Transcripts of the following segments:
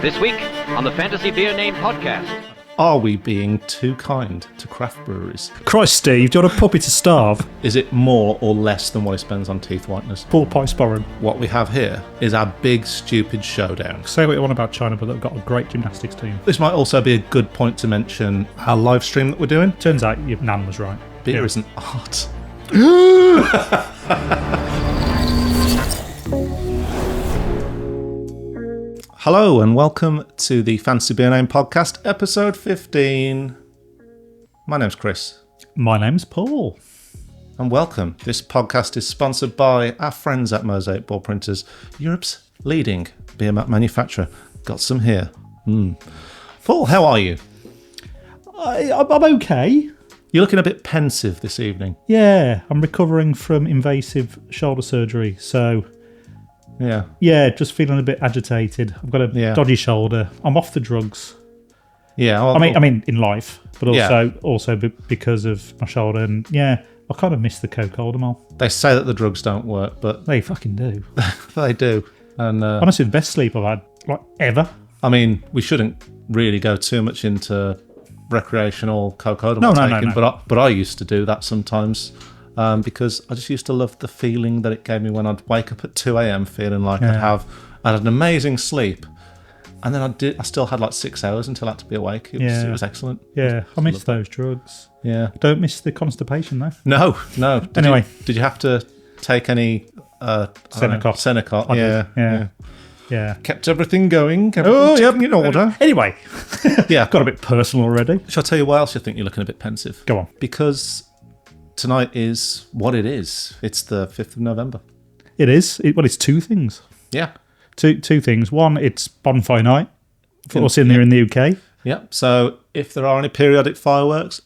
This week on the Fantasy Beer Name Podcast. Are we being too kind to craft breweries? Christ, Steve, do you want a puppy to starve? Is it more or less than what he spends on teeth whiteners? 4 pie sporran. What we have here is our Big Stupid Showdown. Say what you want about China, but they've got a great gymnastics team. This might also be a good point to mention our live stream that we're doing. Turns out your nan was right. Beer isn't art. Hello and welcome to the Fantasy Beer Name Podcast, episode 15. My name's Chris. My name's Paul. And welcome. This podcast is sponsored by our friends at Mosaic Board Printers, Europe's leading beer mat manufacturer. Got some here. Paul, how are you? I'm okay. You're looking a bit pensive this evening. Yeah, I'm recovering from invasive shoulder surgery, so Yeah, just feeling a bit agitated. I've got a dodgy shoulder. I'm off the drugs. Yeah. Well, I mean, in life, but also because of my shoulder. And I kind of miss the co-codamol. they say that the drugs don't work, but They fucking do. they do. And Honestly, the best sleep I've had, ever. I mean, we shouldn't really go too much into recreational cocodamol No. taking, but I used to do that sometimes because I just used to love the feeling that it gave me when I'd wake up at 2 a.m. feeling like I'd had an amazing sleep, and then I still had like 6 hours until I had to be awake. It was excellent. Yeah, I miss those drugs. Yeah. Don't miss the constipation though. No. Anyway. Did you have to take any Senecot. Senecot. I did, yeah. Kept everything going. In order. Anyway, Yeah. got a bit personal already. Shall I tell you why else you think you're looking a bit pensive? Go on. Because tonight is what it is. It's the 5th of November. It is. It's two things. Yeah. Two things. One, it's bonfire night for us in there in the UK. Yeah. So if there are any periodic fireworks,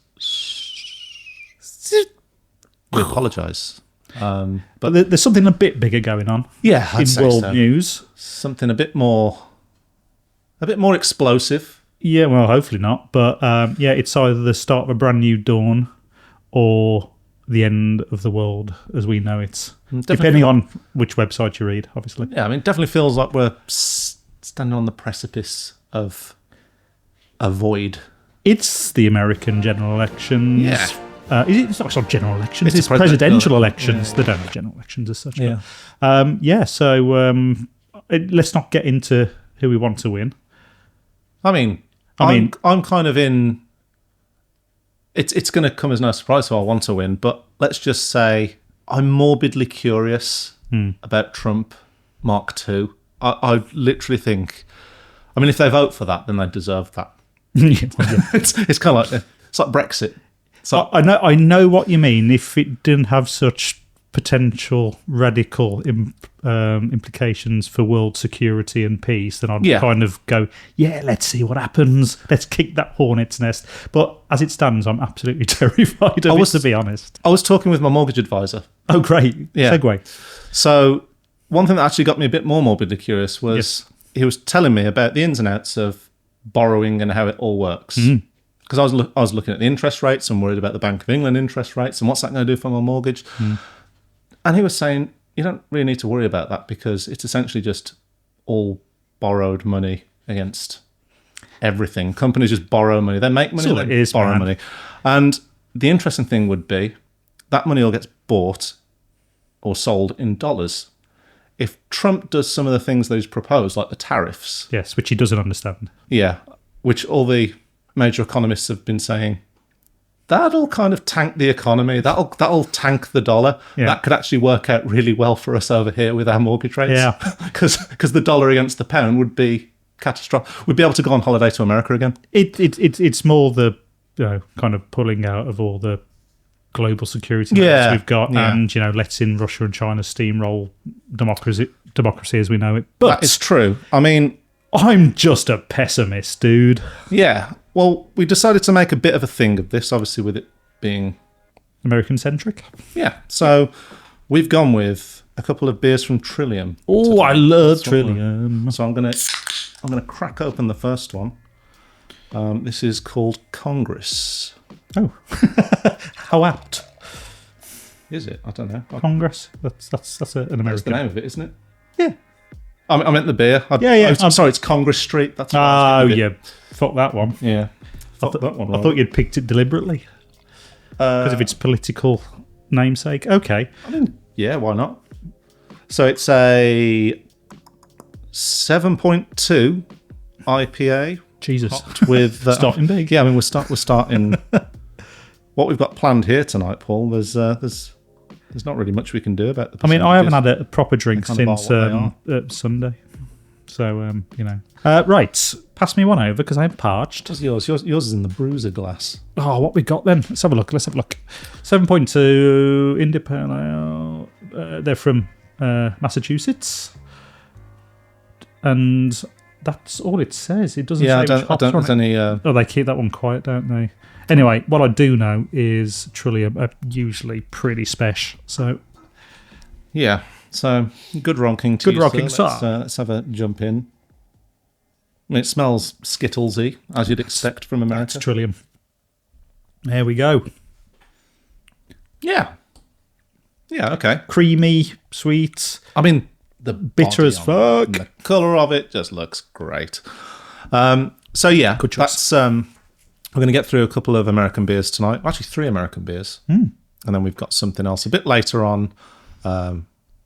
we apologise. But there's something a bit bigger going on Yeah, I'd in say world so. news. Something a bit more explosive. Yeah, well, hopefully not. But it's either the start of a brand new dawn or the end of the world as we know it. Depending on which website you read, obviously. Yeah, I mean, it definitely feels like we're standing on the precipice of a void. It's the American general elections. Yeah. It's not general elections. It's a presidential elections. They don't have general elections as such. Yeah. But, so let's not get into who we want to win. I mean, I'm kind of in. It's going to come as no surprise who I want to win, but let's just say I'm morbidly curious about Trump Mark II. I literally think, I mean, if they vote for that, then they deserve that. It's kind of like it's like Brexit. So I know what you mean. If it didn't have such potential radical implications for world security and peace, then I'd kind of go, let's see what happens. Let's kick that hornet's nest. But as it stands, I'm absolutely terrified of it, to be honest. I was talking with my mortgage advisor. Oh, great. Yeah. Segue. So one thing that actually got me a bit more morbidly curious was he was telling me about the ins and outs of borrowing and how it all works. Because I was looking at the interest rates and worried about the Bank of England interest rates and what's that going to do for my mortgage. And he was saying, you don't really need to worry about that because it's essentially just all borrowed money against everything. Companies just borrow money. They make money, they borrow money. And the interesting thing would be that money all gets bought or sold in dollars. If Trump does some of the things that he's proposed, like the tariffs. Yes, which he doesn't understand. Yeah, which all the major economists have been saying, that'll kind of tank the economy. That'll tank the dollar. Yeah. That could actually work out really well for us over here with our mortgage rates. Yeah. Because the dollar against the pound would be catastrophic. We'd be able to go on holiday to America again. It's more the kind of pulling out of all the global security nets we've got, and letting Russia and China steamroll democracy as we know it. But that is true. I mean, I'm just a pessimist, dude. Yeah. Well, we decided to make a bit of a thing of this, obviously, with it being American-centric. Yeah. So we've gone with a couple of beers from Trillium. Oh, I love Trillium. So I'm gonna crack open the first one. This is called Congress. Oh, how apt. Is it? I don't know. Congress. That's an American. That's the name of it, isn't it? Yeah. I meant the beer. Yeah. I'm sorry, it's Congress Street. That's what Oh, yeah. Fuck that one. Yeah. I thought you'd picked it deliberately because of its political namesake. Okay. I mean, yeah, why not? So it's a 7.2 IPA. Jesus. With Starting big. Yeah, I mean, we're starting. What we've got planned here tonight, Paul. There's not really much we can do about the. I mean, I haven't had a proper drink since Sunday, so right, pass me one over because I'm parched. What's yours? Yours is in the bruiser glass. Oh, what we got then? Let's have a look. 7.2 Independent. They're from Massachusetts, and that's all it says. It doesn't. Yeah, say I don't there's any. Oh, they keep that one quiet, don't they? Anyway, what I do know is Trillium are usually pretty special. So yeah, so good rocking. Good rocking, sir. Let's have a jump in. I mean, it smells Skittlesy, as you'd expect from America. That's Trillium. There we go. Yeah. Yeah. Okay. Creamy, sweet. I mean, the bitter as fuck. The colour of it just looks great. So yeah, good choice. That's we're going to get through a couple of American beers tonight. Actually, 3 American beers, and then we've got something else a bit later on,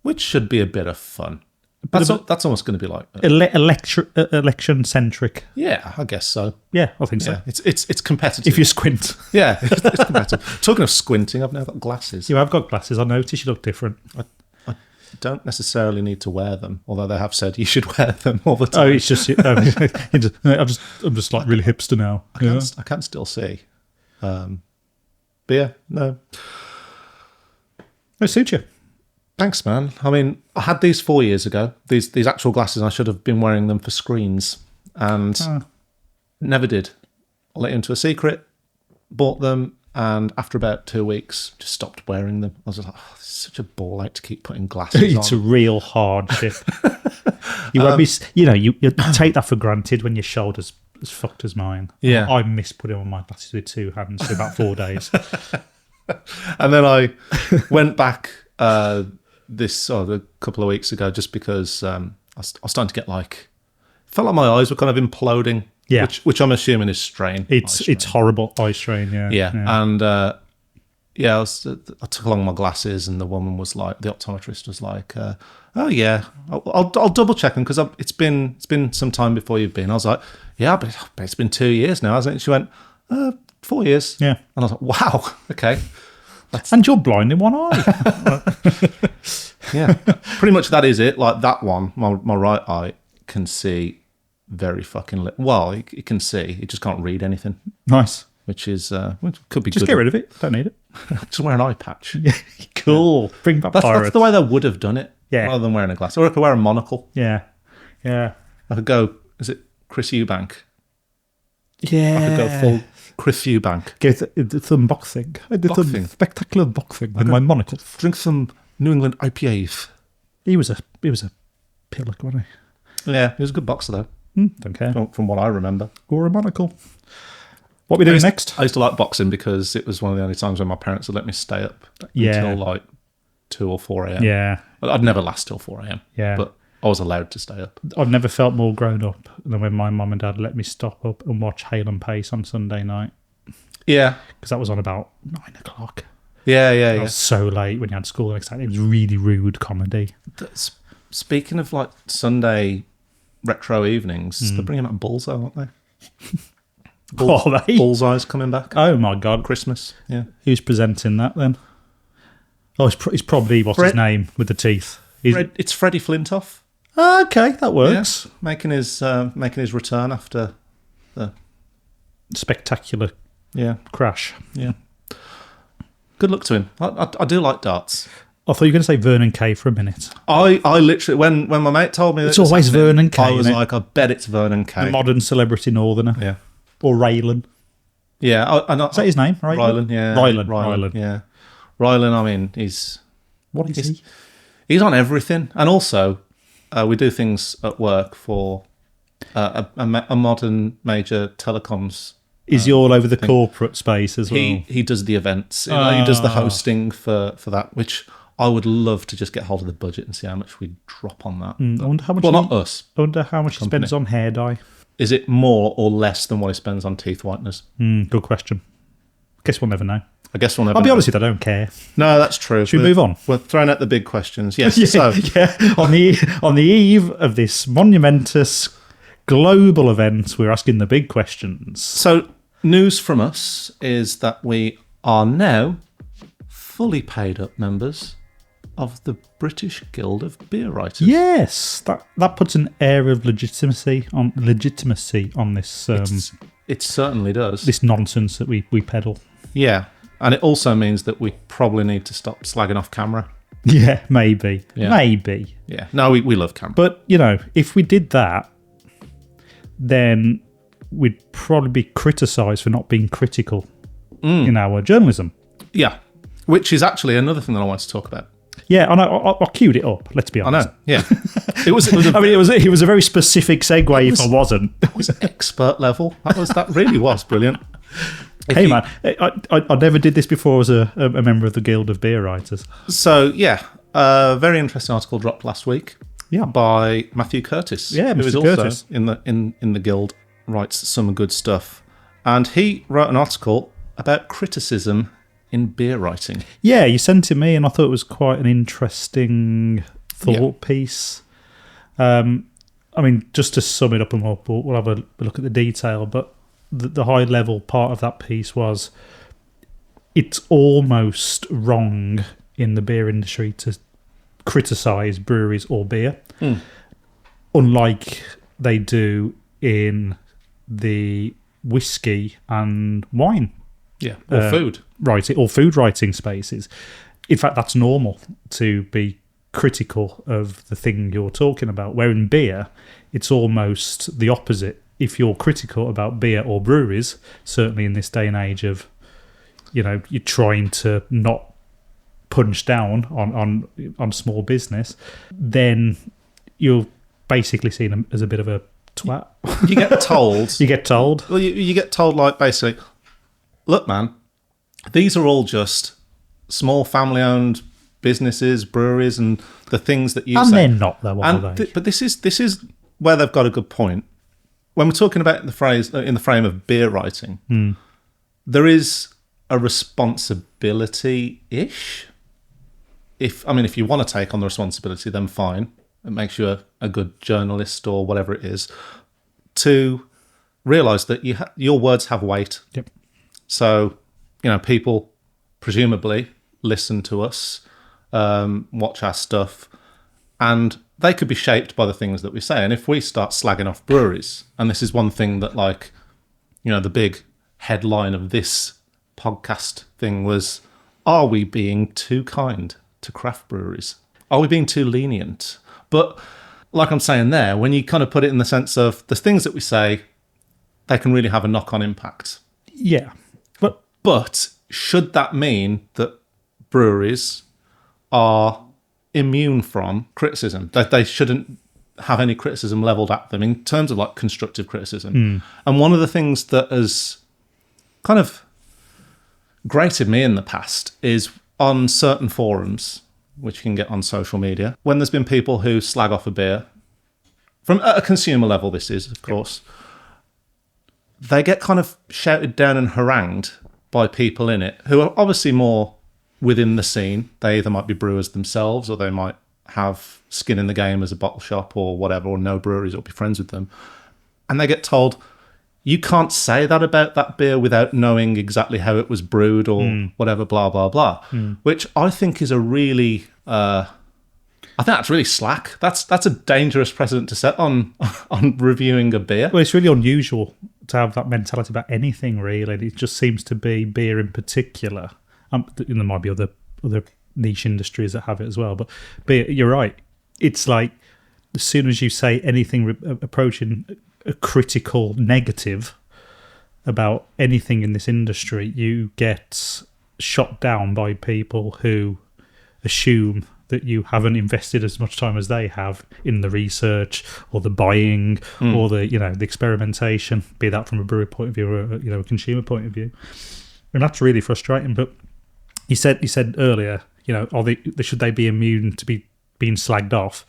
which should be a bit of fun. That's almost going to be like election centric. Yeah, I guess so. Yeah, I think so. Yeah, it's competitive if you squint. Yeah, it's competitive. Talking of squinting, I've now got glasses. You have got glasses. I noticed you look different. I don't necessarily need to wear them, although they have said you should wear them all the time. Oh, it's just I'm just like really hipster now. I can still see. But yeah, no. It suits you. Thanks, man. I mean, I had these 4 years ago. These actual glasses, I should have been wearing them for screens, and never did. I'll let you into a secret. Bought them, and after about 2 weeks, just stopped wearing them. I was like, oh, this is such a ball ache to keep putting glasses on. It's a real hardship. You won't be, you take that for granted when your shoulder's as fucked as mine. Yeah, I miss putting on my glasses with 2 hands for about 4 days. And then I went back a couple of weeks ago just because I was starting to get felt like my eyes were kind of imploding. Yeah, which I'm assuming is strain. It's horrible eye strain. Yeah. And I took along my glasses, and the woman was like, the optometrist was like, "Oh yeah, I'll double check them because it's been some time before you've been." I was like, "Yeah, but it's been 2 years now, hasn't it?" She went, 4 years. Yeah, and I was like, "Wow, okay." And you're blind in one eye. Yeah, pretty much that is it. Like that one, my right eye can see very fucking well. It can see. It just can't read anything. Nice. Which is which could be just good. Get rid of it. Don't need it. Just wear an eye patch. Yeah, cool. Yeah. Bring back pirates. That's the way they would have done it. Yeah. Rather than wearing a glass, or I could wear a monocle. Yeah. I could go. Is it Chris Eubank? Yeah. I could go full Chris Eubank. Get some boxing. I did some spectacular boxing with my monocle. Drink some New England IPAs. He was a pillock, wasn't he? Yeah, he was a good boxer though. Don't care. From what I remember. Or a monocle. What are we doing next? I used to like boxing because it was one of the only times when my parents would let me stay up until 2 or 4 a.m. Yeah. I'd never last till 4 a.m. Yeah. But I was allowed to stay up. I've never felt more grown up than when my mum and dad let me stop up and watch Hale and Pace on Sunday night. Yeah. Because that was on about 9 o'clock. Yeah. It was so late when you had school the next day. It was really rude comedy. Speaking of Sunday retro evenings, they're bringing out Bullseye, aren't they? Are they? Bullseye's coming back. Oh my God. Christmas. Yeah. Who's presenting that then? Oh, it's probably his name with the teeth. It's Freddie Flintoff. Okay, that works. Yeah. Making his return after the spectacular crash. Yeah. Good luck to him. I do like darts. I thought you were going to say Vernon Kay for a minute. I literally, when my mate told me that it's always Vernon Kay, I was like, I bet it's Vernon Kay. The modern celebrity northerner. Yeah. Or Raylan. Yeah. Is that his name? Rylan, yeah. Rylan. Yeah. Rylan, I mean, he's... What is he? He's on everything. And also, we do things at work for a modern major telecoms. Is he all over the corporate space as well? He does the events. He does the hosting for that, which I would love to just get hold of the budget and see how much we drop on that. I wonder how much. Well, not us. I wonder how much he spends on hair dye. Is it more or less than what he spends on teeth whiteners? Good question. Guess we'll never know. I guess we'll never I'll be know. honest with you, I don't care. No, that's true. Should we move on? We're throwing out the big questions. Yes. On the eve of this monumentous global event, we're asking the big questions. So, news from us is that we are now fully paid up members of the British Guild of Beer Writers. Yes, that puts an air of legitimacy on this. It certainly does. This nonsense that we peddle. Yeah, and it also means that we probably need to stop slagging off camera. Yeah, maybe. Yeah, no, we love camera. But if we did that, then we'd probably be criticised for not being critical in our journalism. Yeah, which is actually another thing that I want to talk about. Yeah, I queued it up. Let's be honest. I know. Yeah, it was a very specific segue. If I wasn't, it was expert level. That really was brilliant. Man, I never did this before as a member of the Guild of Beer Writers. So yeah, a very interesting article dropped last week. Yeah, by Matthew Curtis. Yeah, who Mr. is Curtis. also in the guild, writes some good stuff, and he wrote an article about criticism in beer writing. Yeah, you sent it me, and I thought it was quite an interesting thought piece. I mean, just to sum it up, and we'll have a look at the detail, but the high level part of that piece was it's almost wrong in the beer industry to criticise breweries or beer, unlike they do in the whiskey and wine. Yeah, or food. Writing or food writing spaces. In fact, that's normal to be critical of the thing you're talking about. Where in beer, it's almost the opposite. If you're critical about beer or breweries, certainly in this day and age of, you're trying to not punch down on small business, then you're basically seen as a bit of a twat. You get told. You get told. Well, you get told, like, basically, look, man, these are all just small family-owned businesses, breweries, and the things that you say. And they're not, though, are they? But this is where they've got a good point. When we're talking about in the frame of beer writing, there is a responsibility-ish. If you want to take on the responsibility, then fine. It makes you a good journalist or whatever it is. To realise that your words have weight. Yep. So, people presumably listen to us, watch our stuff, and they could be shaped by the things that we say. And if we start slagging off breweries, and this is one thing that, the big headline of this podcast thing was, are we being too kind to craft breweries? Are we being too lenient? But like I'm saying there, when you kind of put it in the sense of the things that we say, they can really have a knock-on impact. Yeah. But should that mean that breweries are immune from criticism? That they shouldn't have any criticism levelled at them in terms of like constructive criticism? And one of the things that has kind of grated me in the past is on certain forums, which you can get on social media, when there's been people who slag off a beer, from at a consumer level this is, of course, they get kind of shouted down and harangued by people in it who are obviously more within the scene. They either might be brewers themselves, or they might have skin in the game as a bottle shop or whatever, or know breweries or be friends with them. And they get told, you can't say that about that beer without knowing exactly how it was brewed or whatever, blah, blah, blah. Which I think is a really... I think that's really slack. That's a dangerous precedent to set on reviewing a beer. Well, it's really unusual to have that mentality about anything, really. It just seems to be beer in particular. There might be other niche industries that have it as well, but beer, you're right. It's like as soon as you say anything approaching a critical negative about anything in this industry, you get shot down by people who assume that you haven't invested as much time as they have in the research or the buying or the the experimentation, be that from a brewer point of view or a consumer point of view, and that's really frustrating. But he said earlier, Should they be immune to be being slagged off?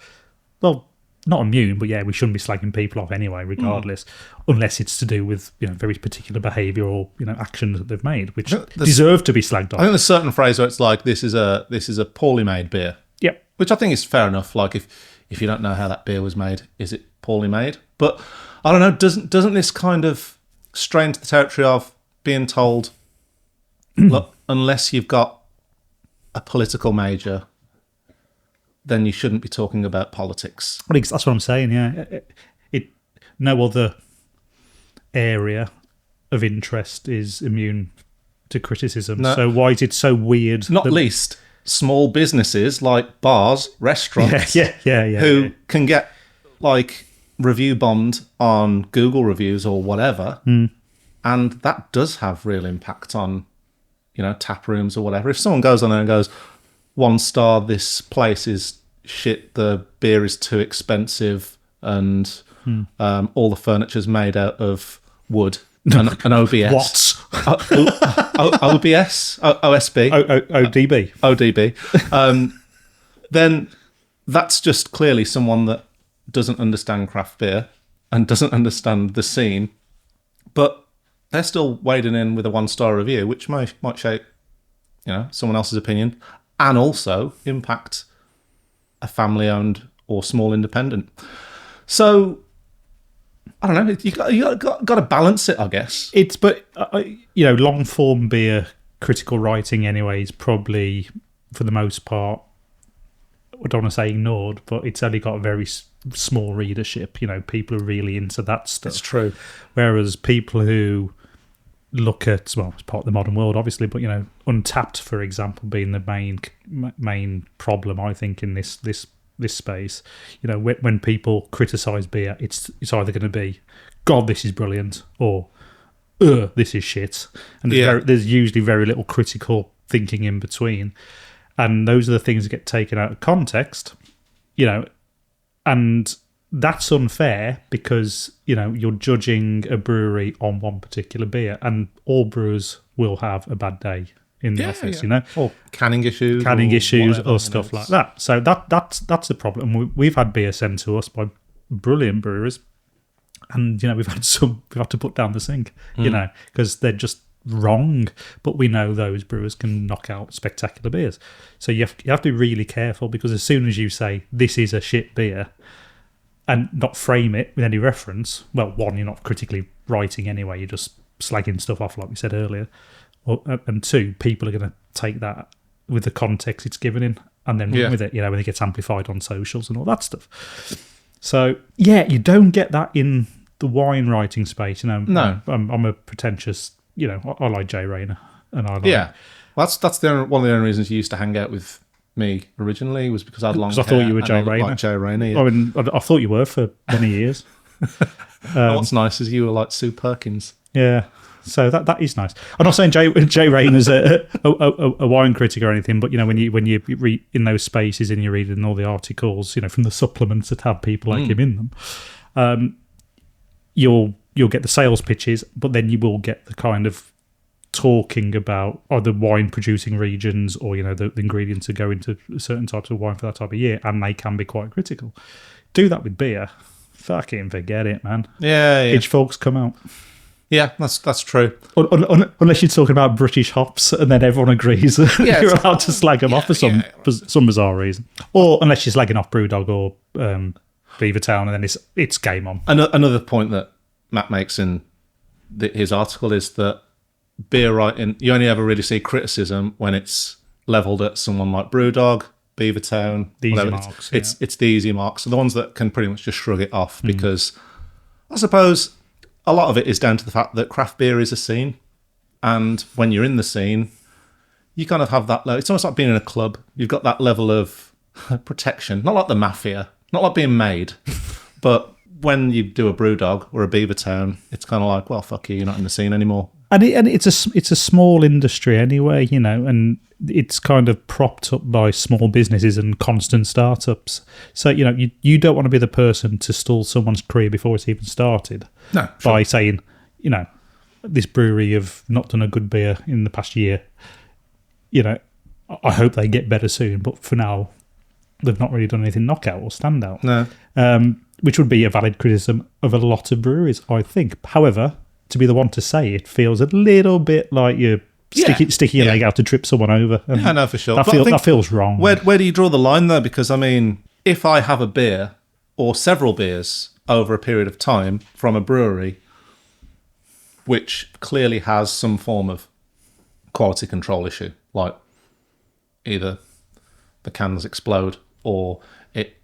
Well, not immune, but we shouldn't be slagging people off anyway, regardless, unless it's to do with very particular behaviour or actions that they've made, which deserve to be slagged off. I think there's a certain phrase where it's like this is a poorly made beer. Yep. Which I think is fair enough. Like if you don't know how that beer was made, is it poorly made? But I don't know. Doesn't this kind of stray into the territory of being told, look, unless you've got a political major, then you shouldn't be talking about politics. I think that's what I'm saying. Yeah, no other area of interest is immune to criticism. No. So why is it so weird? Not least small businesses like bars, restaurants, who can get like review bombed on Google reviews or whatever, and that does have real impact on tap rooms or whatever. If someone goes on there and goes, 1 star, this place is shit, the beer is too expensive, and all the furniture's made out of wood and OBS. What? OBS? OSB? ODB. ODB. Then that's just clearly someone that doesn't understand craft beer and doesn't understand the scene, but they're still wading in with a 1-star review, which might shape someone else's opinion and also impact a family-owned or small independent. So I don't know. You got to balance it, I guess. Long-form beer critical writing anyway is probably, for the most part, I don't want to say ignored, but it's only got a very small readership. People are really into that stuff. It's true. Whereas people who look at, it's part of the modern world, obviously, but Untapped, for example, being the main problem, I think, in this space. When people criticise beer, it's either going to be, God, this is brilliant, or this is shit, and there's usually very little critical thinking in between, and those are the things that get taken out of context, and that's unfair because you're judging a brewery on one particular beer, and all brewers will have a bad day in the office, or canning issues, whatever, or or stuff like that. So that's a problem. We've had beer sent to us by brilliant brewers, and we've had to put down the sink, because they're just wrong. But we know those brewers can knock out spectacular beers. So you have to be really careful, because as soon as you say this is a shit beer, and not frame it with any reference, well, one, you're not critically writing anyway, you're just slagging stuff off like we said earlier, and two, people are going to take that with the context it's given in and then run with it, when it gets amplified on socials and all that stuff. So, you don't get that in the wine writing space. No. I'm a pretentious, I like Jay Rayner. And I like... Yeah. Well, that's one of the only reasons you used to hang out with me originally, was because I had long hair. I thought you were Jay Rayner. Like Jay Rayner, yeah. I mean, I thought you were for many years. What's nice is you were like Sue Perkins. Yeah, so that is nice. I'm not saying Jay Rayner's a wine critic or anything, but when you read in those spaces and you're reading all the articles, from the supplements that have people like him in them, you'll get the sales pitches, but then you will get the kind of talking about either wine producing regions or the ingredients that go into certain types of wine for that type of year, and they can be quite critical. Do that with beer, fucking forget it, man. Pitch folks come out. Yeah, that's true. Unless you're talking about British hops, and then everyone agrees you're allowed to slag them off for some bizarre reason, or unless you're slagging off Brewdog or Beavertown, and then it's game on. Another point that Matt makes in his article is that beer writing, you only ever really see criticism when it's levelled at someone like Brewdog, Beavertown, the easy whatever. marks. It's the easy marks, the ones that can pretty much just shrug it off, because I suppose a lot of it is down to the fact that craft beer is a scene, and when you're in the scene, you kind of have that it's almost like being in a club. You've got that level of protection, not like the mafia, not like being made, but when you do a Brewdog or a Beavertown, it's kind of like, well, fuck you, you're not in the scene anymore. And it's a small industry anyway, and it's kind of propped up by small businesses and constant startups. So, you don't want to be the person to stall someone's career before it's even started. No, by saying, this brewery have not done a good beer in the past year. I hope they get better soon, but for now, they've not really done anything knockout or standout. No. Which would be a valid criticism of a lot of breweries, I think. However, to be the one to say it feels a little bit like you're sticking your leg out to trip someone over. Yeah, no, for sure. That feels wrong. Where do you draw the line, though? Because, I mean, if I have a beer or several beers over a period of time from a brewery which clearly has some form of quality control issue, like either the cans explode or it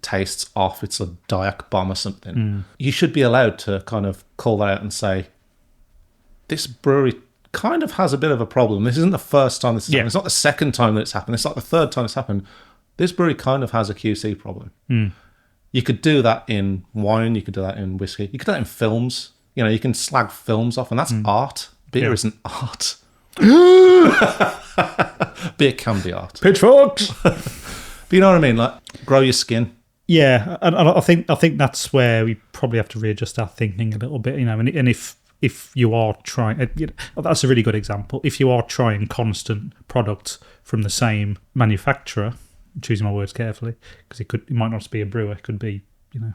tastes off, it's a Diac bomb or something, you should be allowed to kind of call that out and say, this brewery kind of has a bit of a problem. This isn't the first time this has happened. It's not the second time that it's happened. It's like the third time it's happened. This brewery kind of has a QC problem. You could do that in wine. You could do that in whiskey. You could do that in films. You know, you can slag films off, and that's art. Beer isn't art. Beer can be art. Pitchforks! But you know what I mean? Like, grow your skin. Yeah, and I think that's where we probably have to readjust our thinking a little bit, you know, and if you are trying, that's a really good example. If you are trying constant products from the same manufacturer, choosing my words carefully, because it might not just be a brewer, it could be, you know,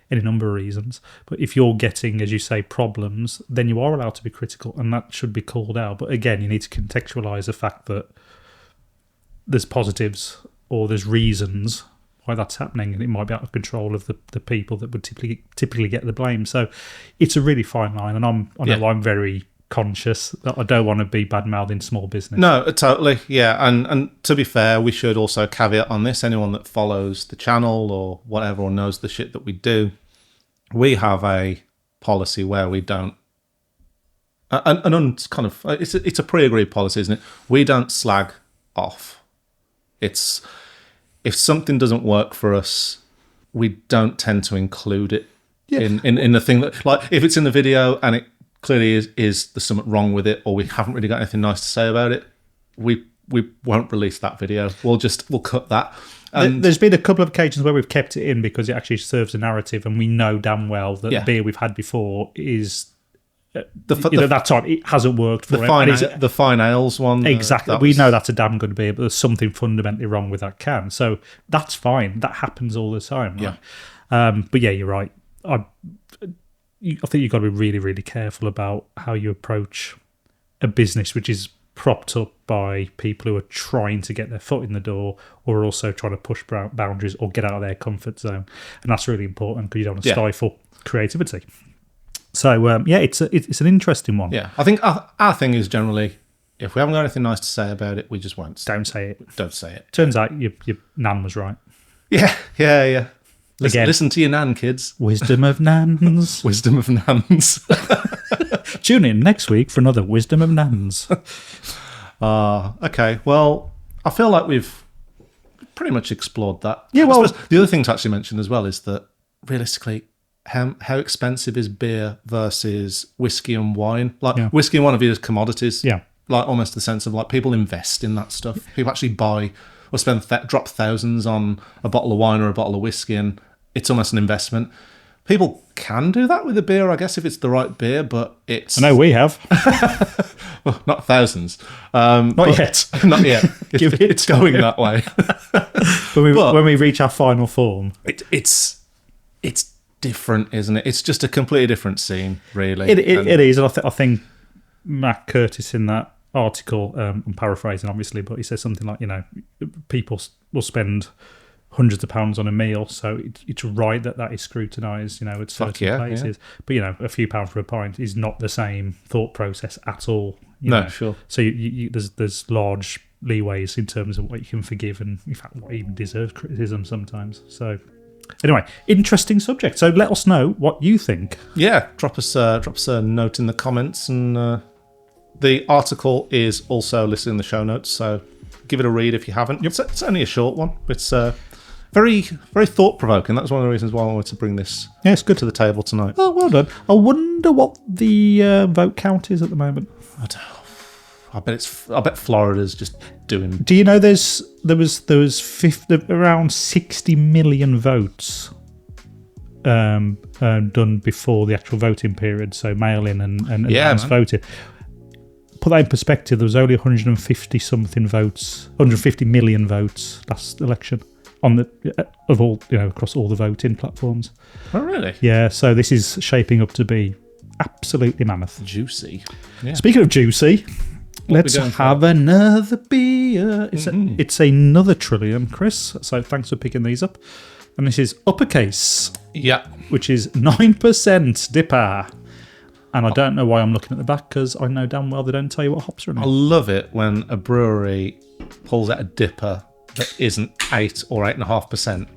any number of reasons. But if you're getting, as you say, problems, then you are allowed to be critical, and that should be called out. But again, you need to contextualise the fact that there's positives or there's reasons why that's happening, and it might be out of control of the people that would typically get the blame. So it's a really fine line, and I'm very conscious that I don't want to be bad-mouthing small business. No, totally, yeah. And to be fair, we should also caveat on this, anyone that follows the channel or whatever or knows the shit that we do, we have a policy where we don't, it's a pre-agreed policy, isn't it? We don't slag off. It's, if something doesn't work for us, we don't tend to include it in the thing that, like, if it's in the video and it clearly is there's something wrong with it, or we haven't really got anything nice to say about it, we won't release that video. We'll cut that. And there's been a couple of occasions where we've kept it in because it actually serves a narrative, and we know damn well that the beer we've had before is that time it hasn't worked for the fine ales one. Exactly. We know that's a damn good beer, but there's something fundamentally wrong with that can. So that's fine. That happens all the time. Right? Yeah. But yeah, you're right. I think you've got to be really, really careful about how you approach a business which is propped up by people who are trying to get their foot in the door, or are also trying to push boundaries or get out of their comfort zone. And that's really important because you don't want to stifle creativity. So, it's an interesting one. Yeah, I think our thing is generally, if we haven't got anything nice to say about it, we just won't. Don't say it. Don't say it. Turns out your nan was right. Yeah. Listen to your nan, kids. Wisdom of nans. Wisdom of nans. Tune in next week for another Wisdom of Nans. Okay. Well, I feel like we've pretty much explored that. Yeah, well, the other thing to actually mention as well is that realistically, how expensive is beer versus whiskey and wine? Like whiskey and wine are viewed as commodities. Yeah. Like almost the sense of like people invest in that stuff. People actually buy or drop thousands on a bottle of wine or a bottle of whiskey, and it's almost an investment. People can do that with a beer, I guess, if it's the right beer, but it's... I know we have. Well, not thousands. Not yet. Not yet. It's going that way. when we reach our final form. It's different, isn't it? It's just a completely different scene, really. It is, and I think Matt Curtis in that article, I'm paraphrasing obviously, but he says something like, you know, people will spend hundreds of pounds on a meal, so it's right that is scrutinised, you know, at certain places. Yeah. But, you know, a few pounds for a pint is not the same thought process at all. You know? Sure. So there's large leeways in terms of what you can forgive, and in fact what even deserves criticism sometimes. So anyway, interesting subject. So let us know what you think. Yeah, drop us a note in the comments, and the article is also listed in the show notes, so give it a read if you haven't. It's only a short one, but it's very, very thought-provoking. That's one of the reasons why I wanted to bring this it's good to the table tonight. Oh, well done. I wonder what the vote count is at the moment. I don't know. I bet Florida's just doing... Do you know there was around 60 million votes done before the actual voting period, so mail-in and advance voting. put that in perspective, there was only 150 something votes, 150 million votes last election on the of all across all the voting platforms. Oh, really? Yeah. So this is shaping up to be absolutely mammoth. Juicy. Yeah. Speaking of juicy, let's have another beer. It's another Trillium, Chris. So thanks for picking these up. And this is Uppercase. Yeah. Which is 9% DIPA. And I don't know why I'm looking at the back, because I know damn well they don't tell you what hops are in it. I love it when a brewery pulls out a DIPA that isn't 8 or 8.5%.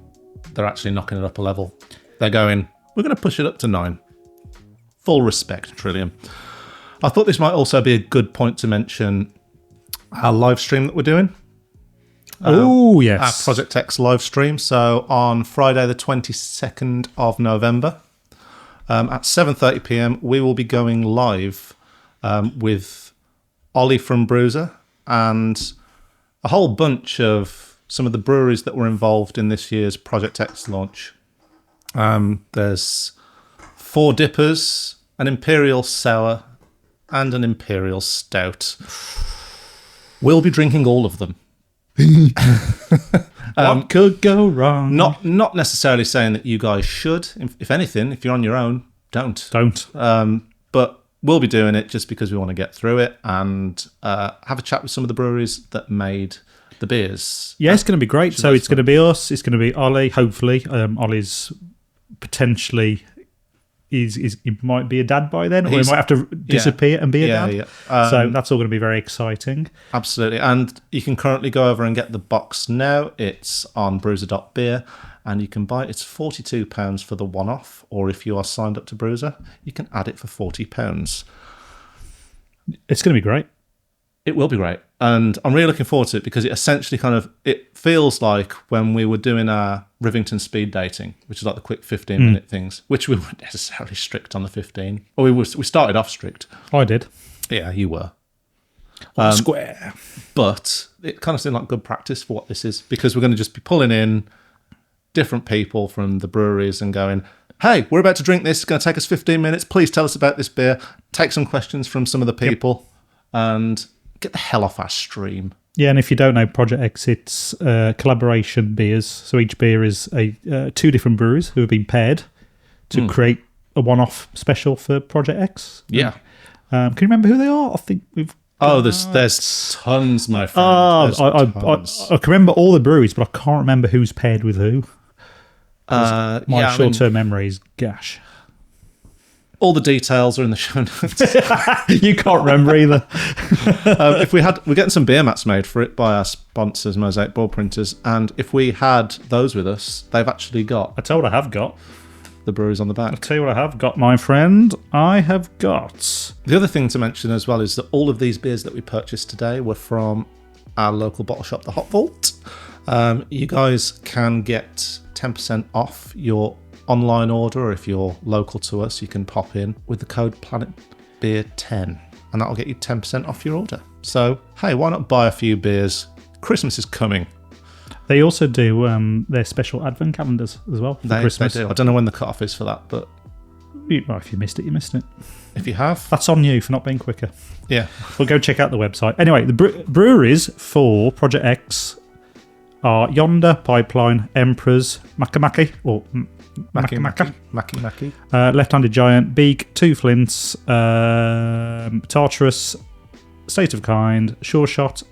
They're actually knocking it up a level. They're going, we're going to push it up to 9. Full respect, Trillium. I thought this might also be a good point to mention our live stream that we're doing. Oh, yes. Our ProjectX live stream. So on Friday the 22nd of November, at 7:30 p.m, we will be going live with Ollie from Bruiser and a whole bunch of some of the breweries that were involved in this year's ProjectX launch. There's 4 dippers, an Imperial Sour, and an Imperial Stout. We'll be drinking all of them. What could go wrong? Not necessarily saying that you guys should. If anything, if you're on your own, don't. But we'll be doing it just because we want to get through it and have a chat with some of the breweries that made the beers. Yeah, it's going to be great. So it's going to be us. It's going to be Ollie. Hopefully, Ollie's potentially. He might be a dad by then, or he might have to disappear and be a dad. Yeah. So that's all going to be very exciting. Absolutely. And you can currently go over and get the box now. It's on bruiser.beer, and you can buy it. It's £42 for the one-off, or if you are signed up to Bruiser, you can add it for £40. It's going to be great. It will be great. And I'm really looking forward to it because it essentially it feels like when we were doing our Rivington speed dating, which is like the quick 15-minute things, which we weren't necessarily strict on the 15. Or we started off strict. I did. Yeah, you were. Square. But it kind of seemed like good practice for what this is, because we're going to just be pulling in different people from the breweries and going, hey, we're about to drink this. It's going to take us 15 minutes. Please tell us about this beer. Take some questions from some of the people and get the hell off our stream. Yeah, and if you don't know ProjectX, it's collaboration beers. So each beer is 2 different breweries who have been paired to create a one-off special for ProjectX. Yeah. Can you remember who they are? I think we've... Oh, there's tons, my friend. I can remember all the breweries, but I can't remember who's paired with who. My short-term memory is gash. All the details are in the show notes. You can't remember either. We're getting some beer mats made for it by our sponsors, Mosaic Board Printers, and if we had those with us, they've actually got... I tell you what I have got. The breweries on the back. I'll tell you what I have got, my friend. I have got... The other thing to mention as well is that all of these beers that we purchased today were from our local bottle shop, the Hop Vault. You guys can get 10% off your online order, or if you're local to us, you can pop in with the code PlanetBeer10, and that'll get you 10% off your order. So, hey, why not buy a few beers? Christmas is coming. They also do their special advent calendars as well for Christmas. They do. I don't know when the cut-off is for that, but... Well, if you missed it, you missed it. If you have... That's on you for not being quicker. Yeah. We'll go check out the website. Anyway, the breweries for ProjectX are Yonder, Pipeline, Emperors, Makamaki, or Maki. Left-Handed Giant, Beak, Two Flints, Tartarus, State of Kind, Sure Shot,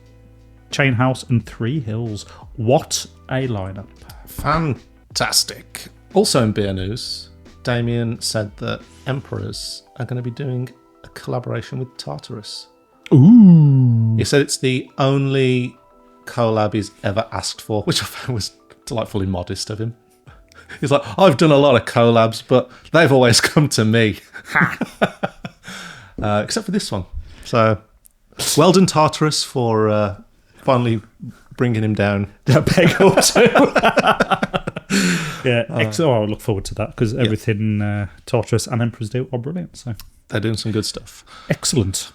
Chain House, and Three Hills. What a lineup. Fantastic. Also in beer news, Damien said that Emperors are going to be doing a collaboration with Tartarus. Ooh. He said it's the only collab he's ever asked for, which I found was delightfully modest of him. He's like, I've done a lot of collabs, but they've always come to me. Except for this one. So, well done, Tartarus, for finally bringing him down a peg or two. Yeah, I look forward to that, because everything Tartarus and Emperors do are brilliant. So they're doing some good stuff. Excellent.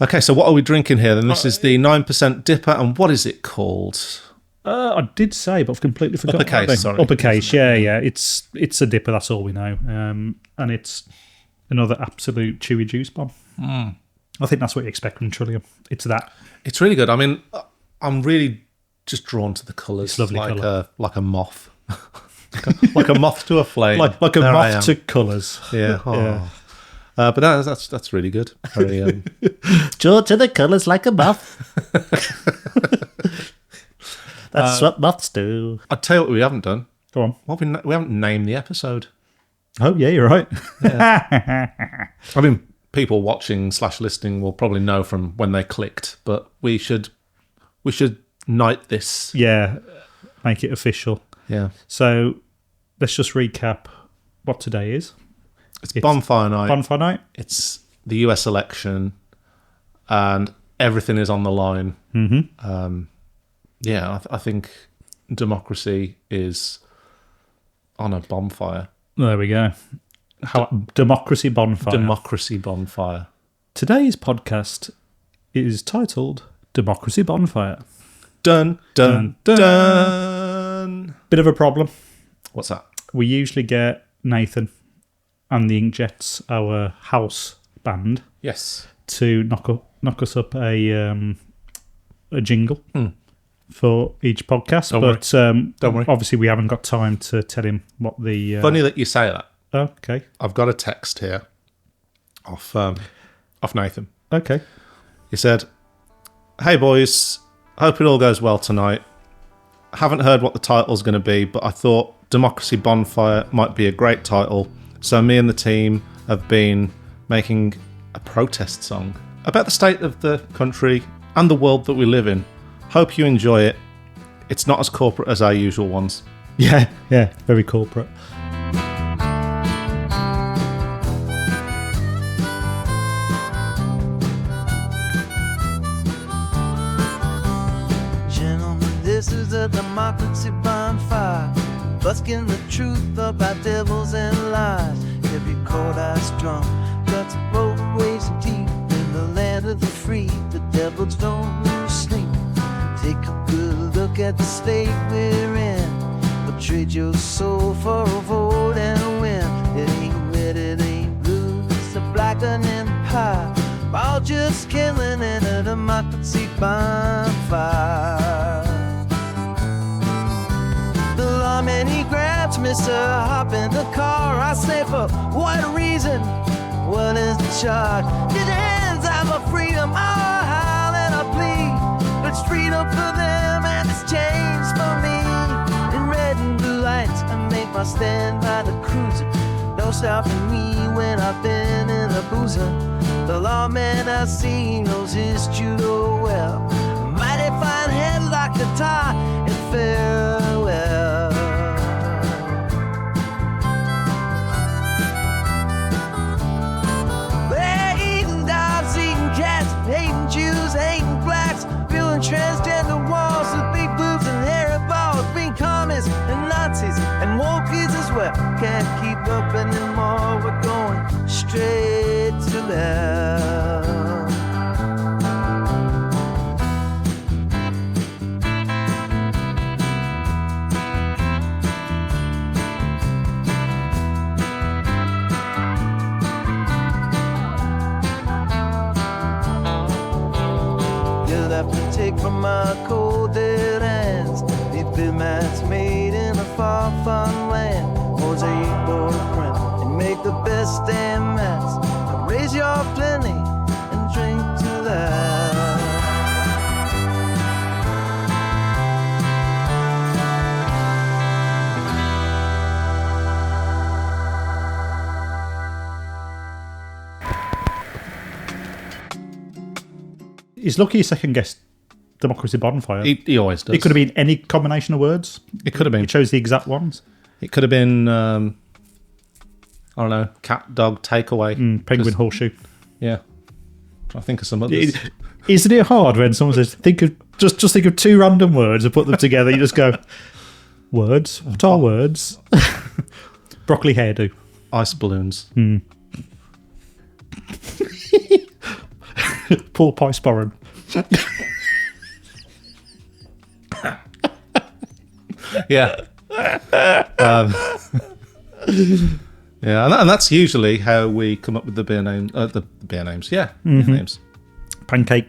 Okay, so what are we drinking here then? This is the 9% DIPA, and what is it called? I did say, but I've completely forgotten. Uppercase, yeah. It's a DIPA, that's all we know. And it's another absolute chewy juice bomb. I think that's what you expect from Trillium. It's that. It's really good. I mean, I'm really just drawn to the colours. It's lovely colour. Like a moth. like a moth to a flame. Like a moth to colours. Yeah. Oh. Yeah. But that's really good. Very, drawn to the colours like a moth. That's what moths do. I'll tell you what we haven't done. Go on. We haven't named the episode. Oh, yeah, you're right. Yeah. I mean, people watching / listening will probably know from when they clicked, but we should knight this. Yeah, make it official. Yeah. So let's just recap what today is. It's Bonfire Night. Bonfire Night. It's the US election, and everything is on the line. Mm-hmm. Yeah, I think democracy is on a bonfire. There we go. Democracy Bonfire. Democracy Bonfire. Today's podcast is titled Democracy Bonfire. Dun, dun, dun, dun. Bit of a problem. What's that? We usually get Nathan and the Inkjets, our house band, Yes. to knock us up a jingle for each podcast. Don't worry. Obviously we haven't got time to tell him what the... Funny that you say that. Okay. I've got a text here off Nathan. Okay. He said, "Hey boys, hope it all goes well tonight. Haven't heard what the title's going to be, but I thought Democracy Bonfire might be a great title. So me and the team have been making a protest song about the state of the country and the world that we live in. Hope you enjoy it. It's not as corporate as our usual ones." Yeah, very corporate. This is a democracy bonfire, busking the truth about devils and lies. Every cold ice drum cuts roadways deep in the land of the free. The devils don't lose sleep. Take a good look at the state we're in, but trade your soul for a vote and a win. It ain't red, it ain't blue, it's a black and empire, all just killing in a democracy bonfire. The lawman, he grabs Mr. Hop in the car. I say, for what reason? What is the charge? His hands have a freedom, oh, howl and a plea. It's freedom for them and it's change for me. In red and blue lights, I make my stand by the cruiser. No stopping me when I've been in a boozer. The lawman I see knows his judo well. Mighty fine headlock guitar and farewell. They're eating dogs, eating cats, hating Jews, hating blacks, building transgender walls with big boobs and hairy balls, being communists and Nazis and wokies as well. Can't keep up anymore, we're going straight to hell. Take from my cold dead hands, these big mats made in a far foreign land. Mosaic board print and make the best damn mats. Now raise your plenty and drink to that. He's lucky he second guessed Democracy Bonfire. He always does. It could have been any combination of words. It could have been. He chose the exact ones. It could have been, I don't know, cat, dog, takeaway. Penguin, horseshoe. Yeah. I think of some others. Isn't it hard when someone says, just think of two random words and put them together? You just go, words? What are words? Broccoli hairdo. Ice balloons. Paul pie sporran. Yeah. Yeah, and that's usually how we come up with the beer name. The beer names, yeah, beer names. Pancake.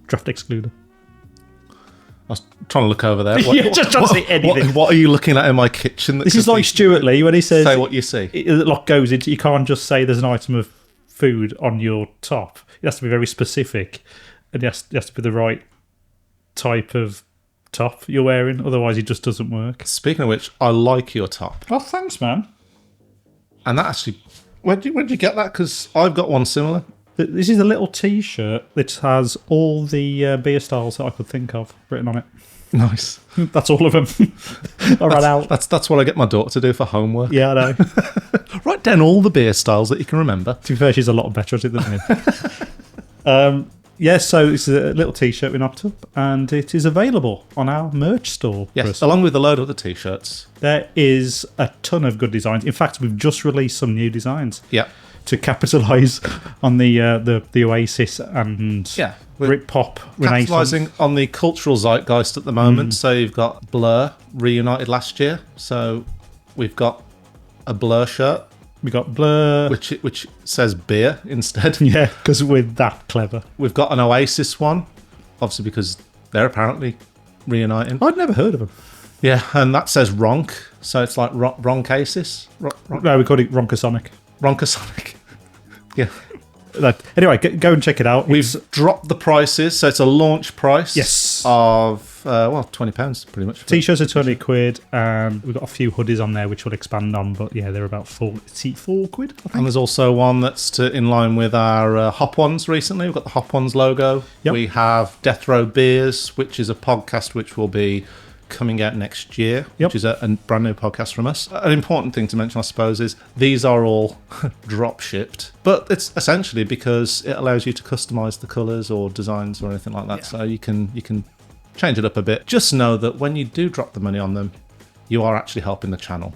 Draft excluder. I was trying to look over there. Just trying to see anything. What are you looking at in my kitchen? This is like Stuart Lee when he says... Say what you see. It like goes into... You can't just say there's an item of food on your top. It has to be very specific. And it has to be the right type of top you're wearing. Otherwise, it just doesn't work. Speaking of which, I like your top. Oh, thanks, man. And that actually... Where'd you get that? Because I've got one similar. This is a little T-shirt that has all the beer styles that I could think of written on it. Nice. That's all of them. I ran out. That's what I get my daughter to do for homework. Yeah, I know. Write down all the beer styles that you can remember. To be fair, she's a lot better at it than me. Yeah, so it's a little T-shirt we knocked up, and it is available on our merch store. Yes, along with a load of other T-shirts. There is a ton of good designs. In fact, we've just released some new designs. Yeah. To capitalise on the Oasis and Britpop renaissance. Capitalising on the cultural zeitgeist at the moment. So you've got Blur reunited last year. So we've got a Blur shirt. We got Blur, which says beer instead. Yeah, because we're that clever. We've got an Oasis one, obviously because they're apparently reuniting. I'd never heard of them. Yeah, and that says Ronk, so it's like Roncasis. No, we called it Ronkasonic. Ronkasonic. Yeah. Anyway, go and check it out. We've dropped the prices, so it's a launch price. Yes. Of £20 pretty much. T-shirts are £20, and we've got a few hoodies on there which we'll expand on. But yeah, they're about £4 quid. I think. And there's also one that's in line with our Hop Ones recently. We've got the Hop Ones logo. Yep. We have Death Row Beers, which is a podcast which will be coming out next year, which is a brand new podcast from us. An important thing to mention, I suppose, is these are all drop shipped, but it's essentially because it allows you to customize the colors or designs or anything like that. So you can change it up a bit. Just know that when you do drop the money on them, you are actually helping the channel.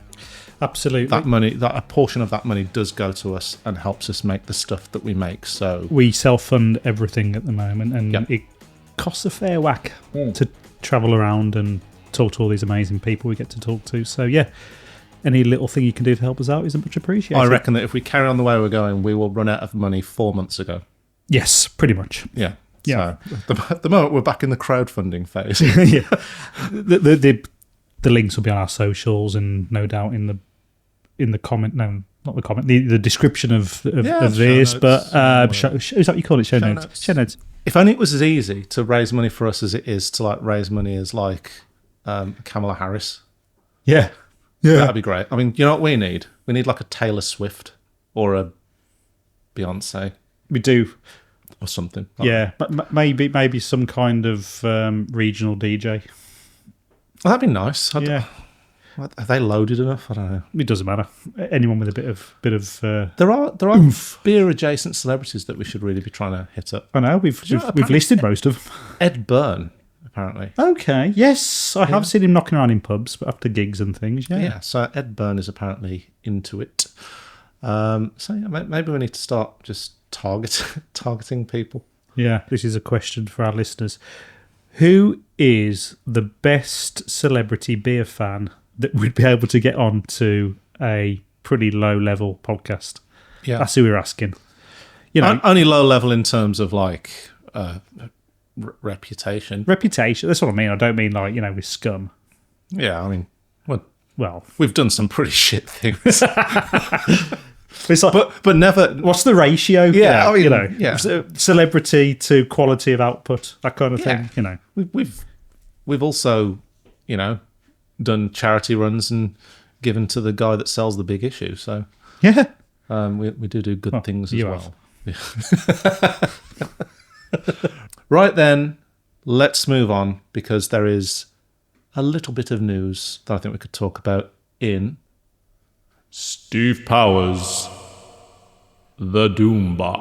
Absolutely. That money, a portion of that money does go to us and helps us make the stuff that we make. So we self-fund everything at the moment, and it costs a fair whack to travel around and talk to all these amazing people we get to talk to. So yeah, any little thing you can do to help us out is much appreciated. I reckon that if we carry on the way we're going, we will run out of money 4 months ago. Yes, pretty much. Yeah. So at the moment we're back in the crowdfunding phase. Yeah. The links will be on our socials, and no doubt in the comment. No, not the comment. The description of this. But is that what you call it? Show notes. Show notes. If only it was as easy to raise money for us as it is to raise money as Kamala Harris. Yeah. That'd be great. I mean, you know what we need? We need a Taylor Swift or a Beyonce. We do. Or something. But maybe some kind of regional DJ. Well, that'd be nice. Are they loaded enough? I don't know. It doesn't matter. Anyone with a bit of. There are beer adjacent celebrities that we should really be trying to hit up. I know we've listed most of them. Ed Byrne, apparently. Okay. Yes, I have seen him knocking around in pubs, but after gigs and things. Yeah. Yeah. So Ed Byrne is apparently into it. Maybe we need to start just targeting people. Yeah. This is a question for our listeners. Who is the best celebrity beer fan that would be able to get onto a pretty low-level podcast? Yeah. That's who we're asking. Only low level in terms of reputation. Reputation. That's what I mean. I don't mean with scum. Yeah, I mean, well, we've done some pretty shit things. It's but never. What's the ratio? Yeah, I mean, celebrity to quality of output, that kind of thing. We've also, done charity runs and given to the guy that sells the Big Issue. So we do good things as well. Yeah. Right then, let's move on, because there is a little bit of news that I think we could talk about in Steve Powers, the Doom Bar.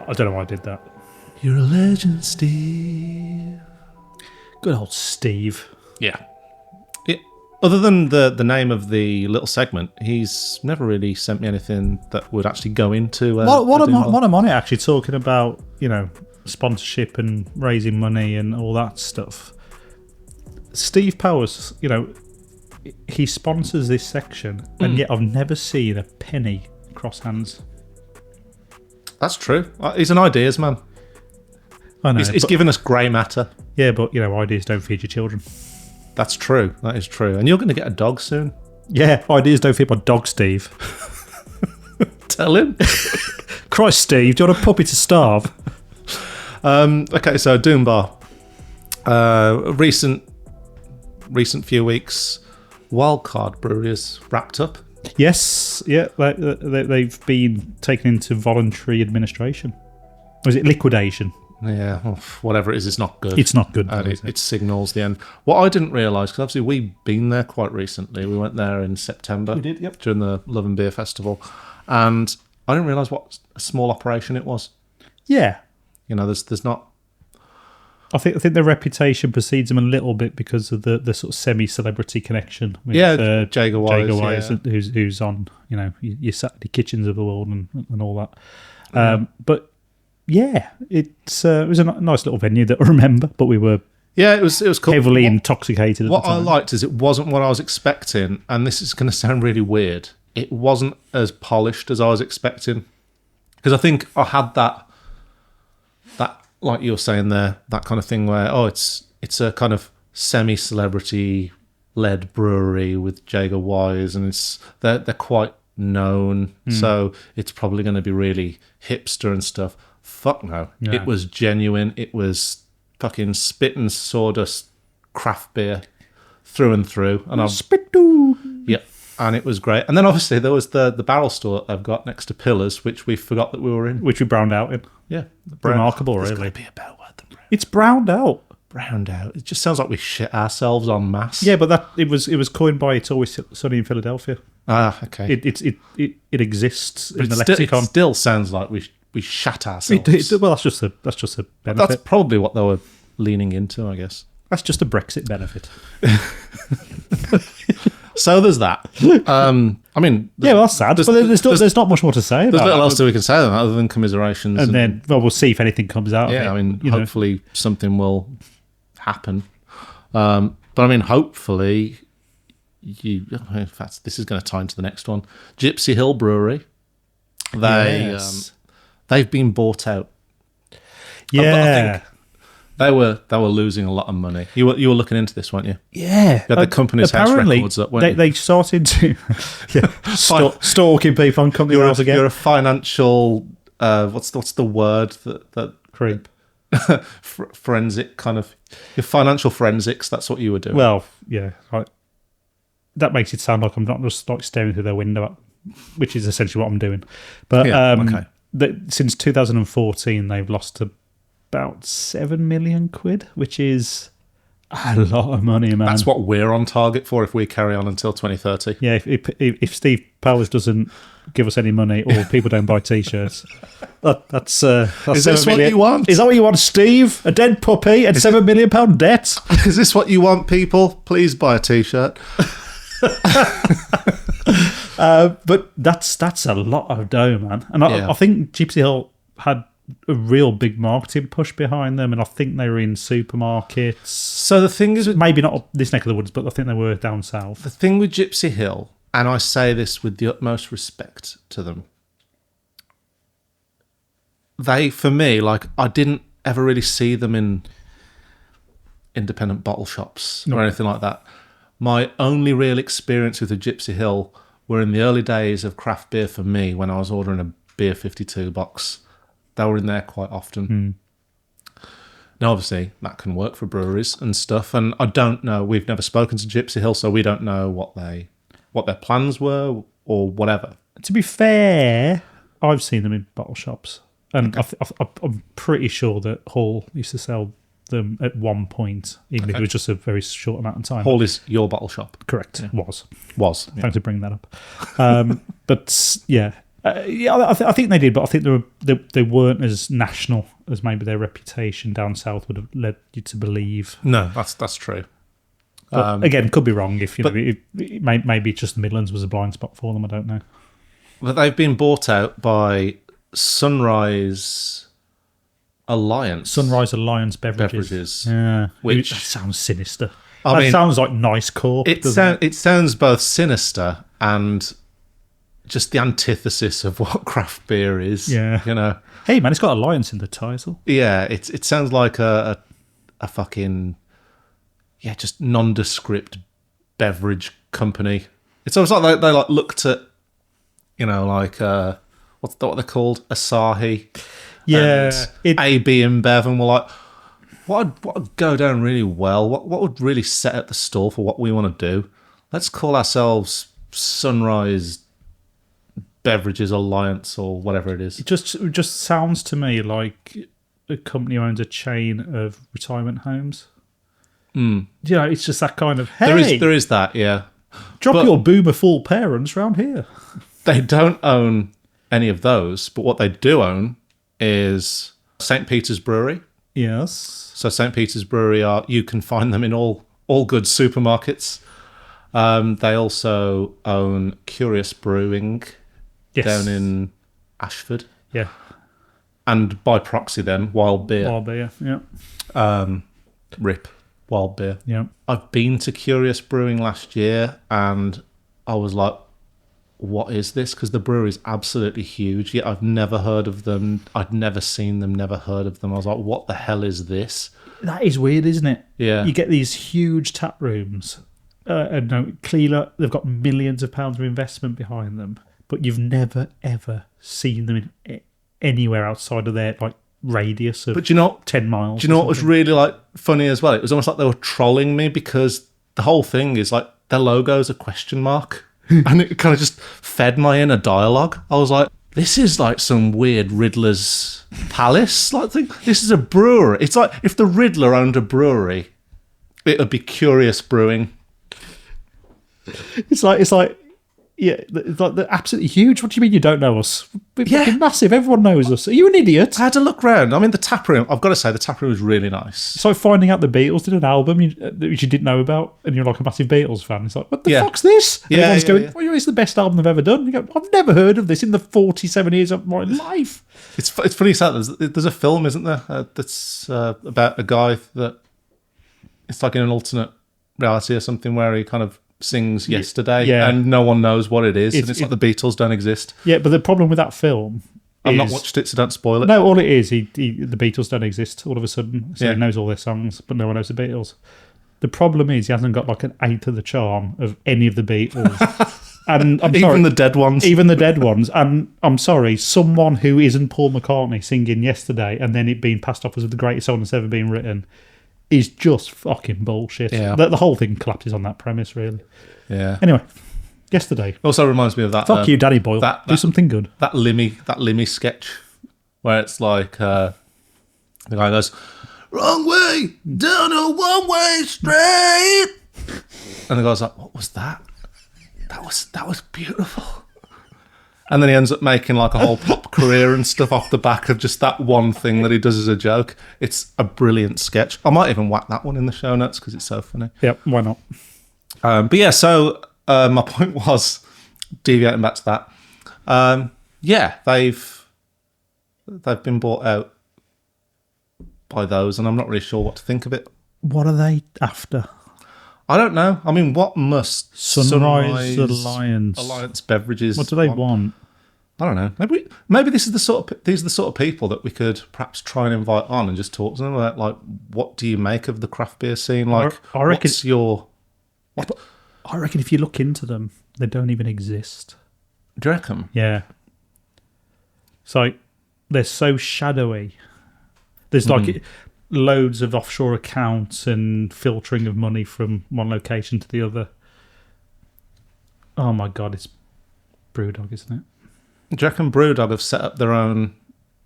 I don't know why I did that. You're a legend, Steve. Good old Steve. Yeah. Other than the name of the little segment, he's never really sent me anything that would actually go into. What I'm on it actually talking about, sponsorship and raising money and all that stuff. Steve Powers, he sponsors this section, and yet I've never seen a penny cross hands. That's true. He's an ideas man. I know. He's given us grey matter. Yeah, but ideas don't feed your children. That's true. That is true. And you're going to get a dog soon. Yeah, ideas don't feed my dog, Steve. Tell him. Christ, Steve, do you want a puppy to starve? Okay, so Doombar. Recent few weeks, Wildcard brewery is wrapped up. Yes, yeah, they've been taken into voluntary administration. Or is it liquidation? Yeah, whatever it is, it's not good. It's not good. And it signals the end. What I didn't realise, because obviously we've been there quite recently. We went there in September. We did, yep. During the Love and Beer Festival. And I didn't realise what a small operation it was. Yeah. There's not... I think their reputation precedes them a little bit because of the sort of semi-celebrity connection with Jager Wise, who's on your Saturday Kitchens of the world and all that. But yeah, it was a nice little venue that I remember. But we were it was cool. Heavily intoxicated. At what the time. I liked is it wasn't what I was expecting, and this is going to sound really weird. It wasn't as polished as I was expecting, because I think I had that like you were saying there, that kind of thing where it's a kind of semi-celebrity led brewery with Jager Wise, and they're quite known, so it's probably going to be really hipster and stuff. Fuck no. Yeah. It was genuine. It was fucking spit and sawdust craft beer through and through. And yeah, and it was great. And then obviously there was the barrel store that I've got next to Pillars, which we forgot that we were in. Which we browned out in. Yeah. Remarkable, There's really. got to be a better word than brown. It's browned out. Browned out. It just sounds like we shit ourselves en masse. Yeah, but it was coined by It's Always Sunny in Philadelphia. Ah, okay. It exists in the It lexicon. still sounds like we shat ourselves. Well, that's just a benefit. That's probably what they were leaning into, I guess. That's just a Brexit benefit. So there's that. I mean, Yeah, well, that's sad. But there's not much more to say. There's about little that. else that we can say other than commiserations. And then, well, we'll see if anything comes out. Yeah, of it. I mean, hopefully something will happen. But I mean, hopefully, in fact, this is going to tie into the next one. Gipsy Hill Brewery. They've been bought out. Yeah. I think they were losing a lot of money. You were looking into this, weren't you? Yeah. You had the company's house records up, weren't you? They started to stalking people on company house again. You're a financial, what's the word that creep. Forensic kind of, your financial forensics, that's what you were doing. Well, yeah. That makes it sound like I'm not just like staring through their window, which is essentially what I'm doing. But okay. Since 2014, they've lost about 7 million quid, which is a lot of money, man. That's what we're on target for if we carry on until 2030. Yeah, if Steve Powers doesn't give us any money or people don't buy T-shirts, that's Is this what you want? Is that what you want, Steve? A dead puppy and £7 million debt? Is this what you want, people? Please buy a T-shirt. But that's a lot of dough, man. And I think Gipsy Hill had a real big marketing push behind them, and I think they were in supermarkets. So the thing is, maybe not up this neck of the woods, but I think they were down south. The thing with Gipsy Hill, and I say this with the utmost respect to them, for me, I didn't ever really see them in independent bottle shops or anything like that. My only real experience with the Gipsy Hill were in the early days of craft beer for me, when I was ordering a Beer 52 box. They were in there quite often. Now, obviously, that can work for breweries and stuff. And I don't know. We've never spoken to Gipsy Hill, so we don't know what their plans were or whatever. To be fair, I've seen them in bottle shops. And okay. I'm pretty sure that Hall used to sell them at one point, even if it was just a very short amount of time. Hall is your bottle shop? Correct. Yeah. Was. Thanks for bringing that up. But yeah. I think they did, but I think they weren't as national as maybe their reputation down south would have led you to believe. No, that's true. But again, could be wrong. Maybe just the Midlands was a blind spot for them. I don't know. But they've been bought out by Sunrise Alliance. Sunrise Alliance Beverages. Beverages. Yeah, which that sounds sinister. I mean, sounds like Nice Corp. It sounds both sinister and just the antithesis of what craft beer is. Yeah. You know. Hey man, it's got Alliance in the title. Yeah, it sounds like a fucking just nondescript beverage company. It's almost like they like looked at, like what they're called, Asahi. Yeah, and AB InBev, and we're like, what would go down really well? What would really set at the stall for what we want to do? Let's call ourselves Sunrise Beverages Alliance or whatever it is. It just sounds to me like a company owns a chain of retirement homes. It's just that kind of, hey, there is that, yeah. Drop your boomer full parents round here. They don't own any of those, but what they do own is St. Peter's Brewery. Yes. So St. Peter's Brewery you can find them in all good supermarkets. They also own Curious Brewing down in Ashford. Yeah. And by proxy then, Wild Beer. Wild Beer, yeah. RIP, Wild Beer. Yeah. I've been to Curious Brewing last year and I was like, what is this? Because the brewery is absolutely huge, yet I've never heard of them. I'd never seen them, never heard of them. I was like, what the hell is this? That is weird, isn't it? Yeah. You get these huge tap rooms, and clearly they've got millions of pounds of investment behind them, but you've never, ever seen them anywhere outside of their radius of 10 miles. Do you know what was really funny as well? It was almost like they were trolling me because the whole thing is their logo is a question mark. And it kind of just fed my inner dialogue. I was like, this is like some weird Riddler's palace thing. This is a brewery. It's like if the Riddler owned a brewery, it would be Curious Brewing. It's like they're absolutely huge. What do you mean you don't know us? We're fucking massive. Everyone knows us. Are you an idiot? I had to look round. I mean, the tap room, I've got to say, the tap room was really nice. It's like finding out the Beatles did an album that you didn't know about, and you're like a massive Beatles fan. It's like, what the fuck's this? And everyone's going, well, it's the best album they've ever done. You go, I've never heard of this in the 47 years of my life. It's funny, there's a film, isn't there, that's about a guy that it's like in an alternate reality or something where he kind of sings Yesterday and no one knows what it is, and it's like the Beatles don't exist. Yeah, but the problem with that film I've not watched it, so don't spoil it. No, all it is, the Beatles don't exist all of a sudden, so he knows all their songs, but no one knows the Beatles. The problem is he hasn't got an eighth of the charm of any of the Beatles. And I'm sorry, even the dead ones. Even the dead ones. And I'm sorry, someone who isn't Paul McCartney singing Yesterday and then it being passed off as the greatest song that's ever been written is just fucking bullshit. Yeah. The whole thing collapses on that premise, really. Yeah. Anyway, Yesterday. Also reminds me of that. Fuck you, Danny Boyle. Do something good. That Limmy sketch where it's like the guy goes, wrong way, down a one-way straight. And the guy's like, what was that? That was beautiful. And then he ends up making a whole pop career and stuff off the back of just that one thing that he does as a joke. It's a brilliant sketch. I might even whack that one in the show notes because it's so funny. Yep, why not? But yeah, so my point was, deviating back to that, they've been bought out by those, and I'm not really sure what to think of it. What are they after? I don't know. I mean, what must Sunrise Alliance Beverages? What do they want? I don't know. Maybe these are the sort of people that we could perhaps try and invite on and just talk to them about what do you make of the craft beer scene? I reckon, what's your? What? I reckon if you look into them, they don't even exist. Do you reckon? Yeah. It's like they're so shadowy. There's loads of offshore accounts and filtering of money from one location to the other. Oh my God, it's Brewdog, isn't it? Do you reckon Brewdog have set up their own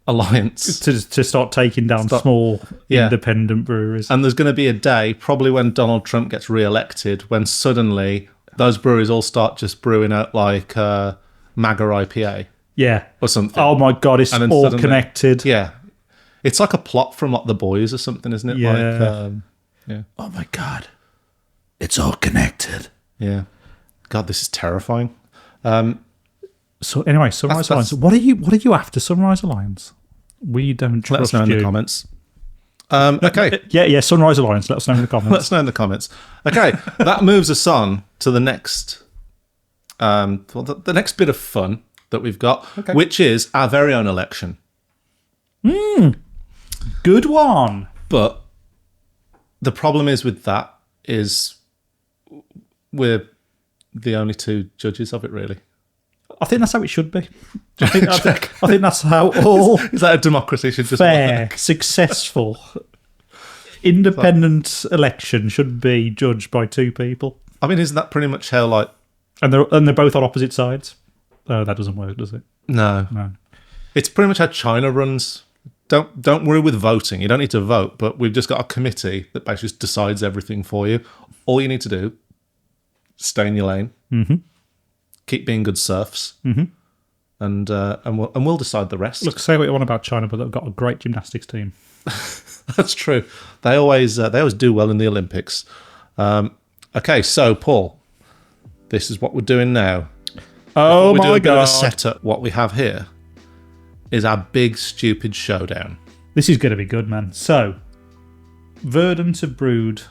alliance? To start taking down small independent breweries. And there's going to be a day, probably when Donald Trump gets re-elected, when suddenly those breweries all start just brewing out MAGA IPA. Yeah. Or something. Oh my God, it's all suddenly, connected. Yeah. It's like a plot from The Boys or something, isn't it? Yeah. Oh my God. It's all connected. Yeah. God, this is terrifying. So anyway, Sunrise Alliance. What are you after, Sunrise Alliance? We don't trust you. Let us know in the comments. Okay. Yeah, Sunrise Alliance. Let us know in the comments. Let us know in the comments. Okay, that moves us on to the next, the next bit of fun that we've got, which is our very own election. Good one. But the problem is with that is we're the only two judges of it, really. I think that's how it should be. I think that's how all is that a democracy should just fair, work? successful, independent election should be judged by two people. I mean, isn't that pretty much how, like... And they're both on opposite sides? Oh, that doesn't work, does it? No. It's pretty much how China runs. Don't worry with voting. You don't need to vote, but we've just got a committee that basically just decides everything for you. All you need to do, stay in your lane, keep being good serfs, and we'll decide the rest. Look, say what you want about China, but they've got a great gymnastics team. That's true. They always do well in the Olympics. Okay, so Paul, this is what we're doing now. Oh my God! A setup. What we have here is our Big Stupid Showdown. This is going to be good, man. So, Verdant have brewed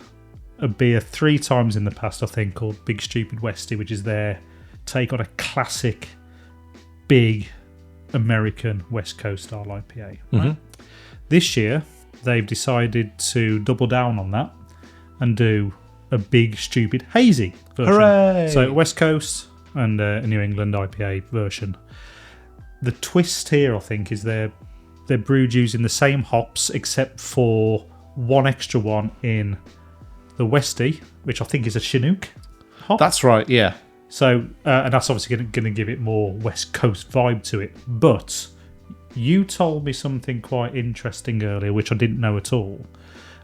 a beer 3 times in the past, I think, called Big Stupid Westy, which is their take on a classic, big American West Coast style IPA. Right? This year, they've decided to double down on that and do a Big Stupid Hazy version. Hooray! So, West Coast and a New England IPA version. The twist here, I think, is they're brewed using the same hops, except for one extra one in the Westy, which I think is a Chinook hop. That's right, yeah. So, and that's obviously going to give it more West Coast vibe to it. But you told me something quite interesting earlier, which I didn't know at all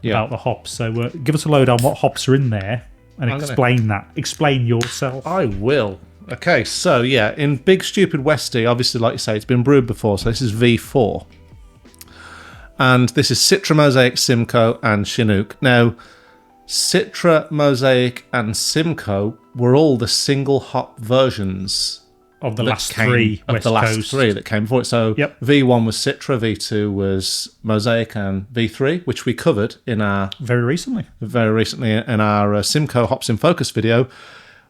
about the hops. So, give us a lowdown what hops are in there and explain that. Explain yourself. I will. Okay, so yeah, in Big Stupid Westy, obviously, like you say, it's been brewed before, so this is V4. And this is Citra, Mosaic, Simcoe, and Chinook. Now, Citra, Mosaic, and Simcoe were all the single hop versions of the last three West Coast. That came before it. So V1 was Citra, V2 was Mosaic, and V3, which we covered in our... Very recently in our Simcoe Hops in Focus video,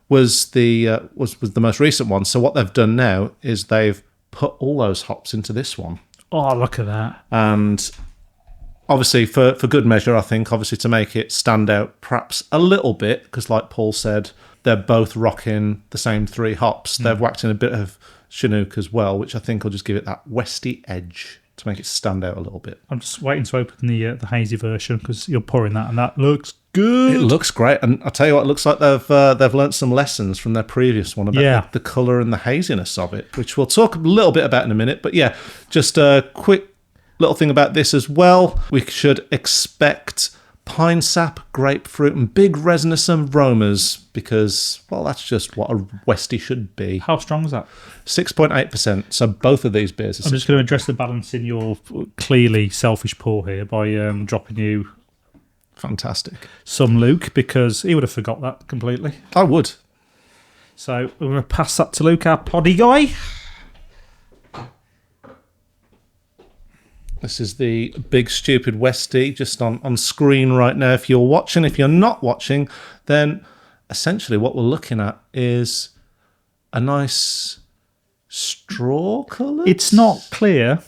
was the most recent one. So what they've done now is they've put all those hops into this one. Oh, look at that. And obviously for good measure, I think, obviously to make it stand out perhaps a little bit, because like Paul said, they're both rocking the same 3 hops. They've whacked in a bit of Chinook as well, which I think will just give it that Westy edge to make it stand out a little bit. I'm just waiting to open the Hazy version, because you're pouring that and that looks good. It looks great, and I'll tell you what, it looks like they've learnt some lessons from their previous one about the colour and the haziness of it, which we'll talk a little bit about in a minute. But yeah, just a quick little thing about this as well. We should expect pine sap, grapefruit, and big resinous aromas, because, well, that's just what a Westy should be. How strong is that? 6.8%. So both of these beers are... I'm just going to address the balance in your clearly selfish pour here by dropping you... Fantastic. Some Luke, because he would have forgot that completely. I would. So we're going to pass that to Luke, our poddy guy. This is the Big Stupid Westy just on screen right now. If you're watching, if you're not watching, then essentially what we're looking at is a nice straw colour. It's not clear.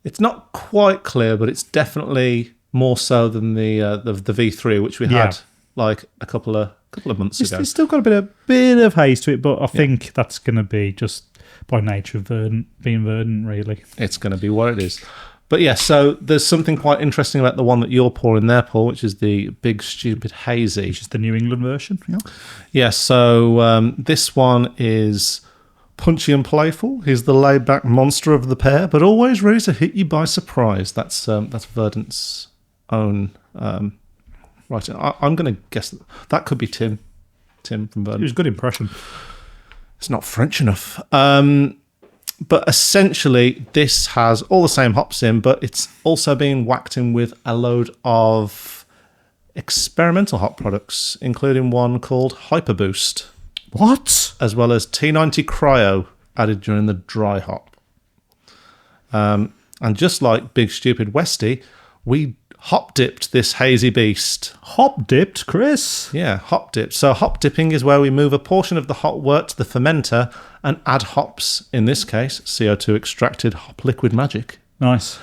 It's not quite clear, but it's definitely more so than the V3, which we had like a couple of months ago. It's still got a bit of haze to it, but I think that's going to be just by nature of Verdant being Verdant, really. It's going to be what it is. But yeah, so there's something quite interesting about the one that you're pouring there, Paul, which is the Big Stupid Hazy. Which is the New England version, yeah. Yeah, so this one is punchy and playful. He's the laid-back monster of the pair, but always ready to hit you by surprise. That's Verdant's own writing. I'm going to guess that could be Tim from Verdant. It was a good impression. It's not French enough. But essentially, this has all the same hops in, but it's also being whacked in with a load of experimental hop products, including one called Hyper Boost. What? As well as T90 Cryo added during the dry hop. And just like Big Stupid Westy, we hop dipped this hazy beast. Hop dipped, Chris. Yeah, hop dipped. So hop dipping is where we move a portion of the hop wort to the fermenter and add hops, in this case, CO2 extracted hop liquid magic. Nice.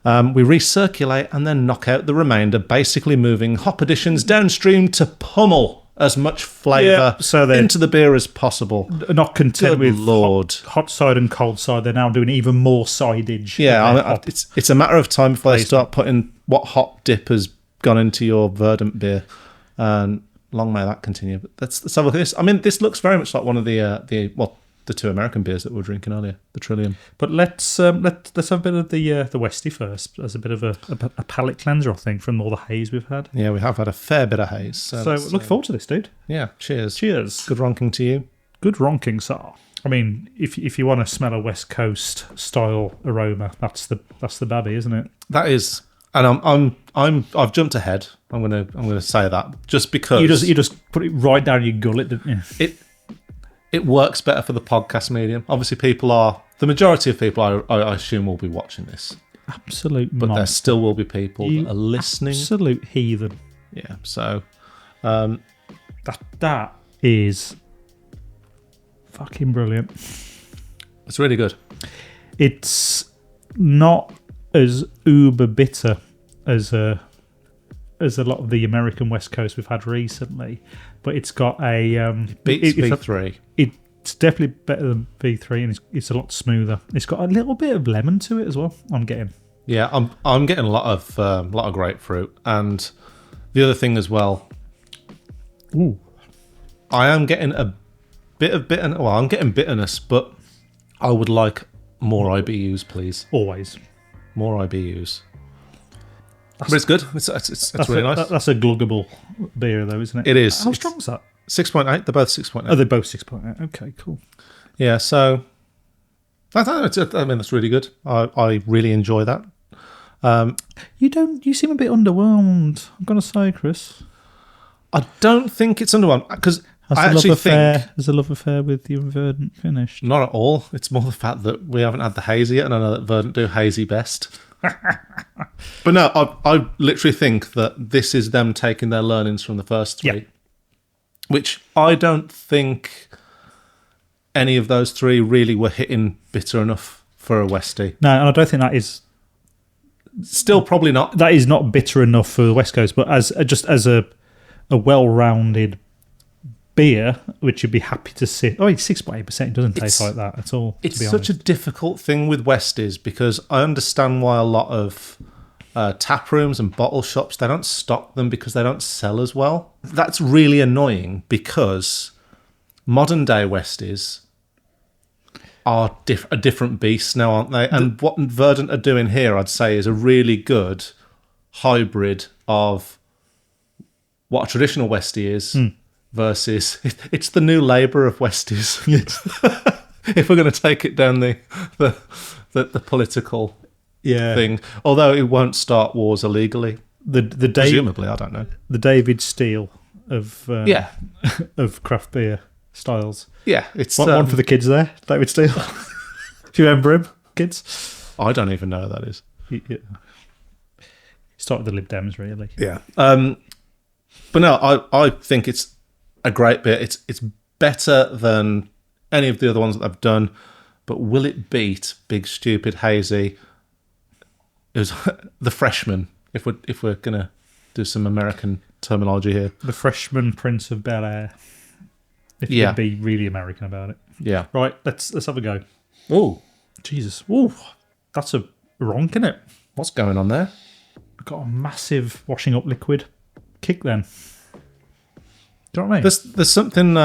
We recirculate and then knock out the remainder, basically moving hop additions downstream to pummel as much flavour into the beer as possible. Not content with Lord. hot side and cold side, they're now doing even more sidage. Yeah, it's a matter of time before they start putting what hop dip has gone into your Verdant beer. And long may that continue. But let's have a look at this. I mean, this looks very much like one of the two American beers that we were drinking earlier, the Trillium. But let's have a bit of the Westy first, as a bit of a palate cleanser, I think, from all the haze we've had. Yeah, we have had a fair bit of haze. So look forward to this, dude. Yeah, cheers. Cheers. Good ronking to you. Good ronking, sir. I mean, if you want to smell a West Coast style aroma, that's the babby, isn't it? That is, and I've jumped ahead. I'm gonna say that just because you just put it right down your gullet, didn't you? It works better for the podcast medium. Obviously, the majority of people, I assume, will be watching this. Absolute But there still will be people that are listening. Absolute heathen. Yeah, so... That is fucking brilliant. It's really good. It's not as uber bitter as a lot of the American West Coast we've had recently, but it's got a... beats V3. It's definitely better than V3, and it's a lot smoother. It's got a little bit of lemon to it as well, I'm getting. Yeah, I'm getting a lot of grapefruit, and the other thing as well... Ooh. I am getting a bit of bitterness. Well, I'm getting bitterness, but I would like more IBUs, please. Always. More IBUs. But it's good. It's really nice. That's a gluggable beer, though, isn't it? It is. How strong is that? 6.8. They're both 6.8. Oh, they're both 6.8. Okay, cool. Yeah, so I mean that's really good. I really enjoy that. You seem a bit underwhelmed, I'm gonna say, Chris. I don't think it's underwhelmed because I Has actually a love affair with your Verdant finished? Not at all. It's more the fact that we haven't had the hazy yet, and I know that Verdant do hazy best. But no, I literally think that this is them taking their learnings from the first three, which I don't think any of those three really were hitting bitter enough for a Westy. No, and I don't think that is. Still, probably not. That is not bitter enough for the West Coast, but as a well-rounded beer, which you'd be happy to sit. Oh, it's 6.8%. It doesn't taste like that at all. It's such a difficult thing with Westies because I understand why a lot of tap rooms and bottle shops, they don't stock them because they don't sell as well. That's really annoying because modern day Westies are a different beast now, aren't they? And what Verdant are doing here, I'd say, is a really good hybrid of what a traditional Westie is versus it's the new Labour of Westies. If we're going to take it down the political thing, although it won't start wars illegally. Presumably, I don't know. The David Steele of of craft beer styles. Yeah, it's one for the kids there, David Steele. Do you remember him, kids? I don't even know who that is. He started the Lib Dems, really. Yeah. But no, I think it's a great beer. It's better than any of the other ones that I've done. But will it beat Big Stupid Hazy? It was the freshman. If we're gonna do some American terminology here, the freshman Prince of Bel Air. If you could be really American about it. Yeah. Right, let's have a go. Oh, Jesus. Oh, that's a ronk, isn't it? What's going on there? I've got a massive washing up liquid kick then. Do you know what I mean? There's something...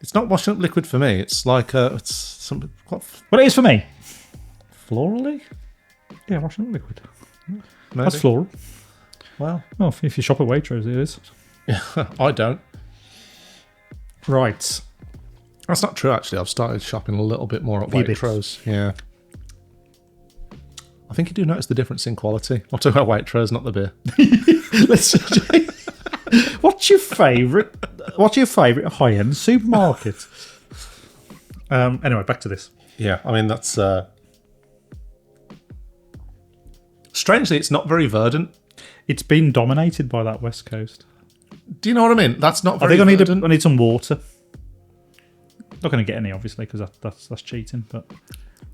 it's not washing up liquid for me. It's like... it's something... Well, it is for me. Florally? Yeah, washing up liquid. Maybe. That's floral. Well, if you shop at Waitrose, it is. Yeah, I don't. Right. That's not true, actually. I've started shopping a little bit more at Waitrose. Yeah. I think you do notice the difference in quality. I'll talk about Waitrose, not the beer. What's your favourite high-end supermarket? Anyway, back to this. Yeah, I mean, that's... strangely, it's not very verdant. It's been dominated by that West Coast. Do you know what I mean? That's not very I think verdant. I need some water. Not going to get any, obviously, because that's cheating. But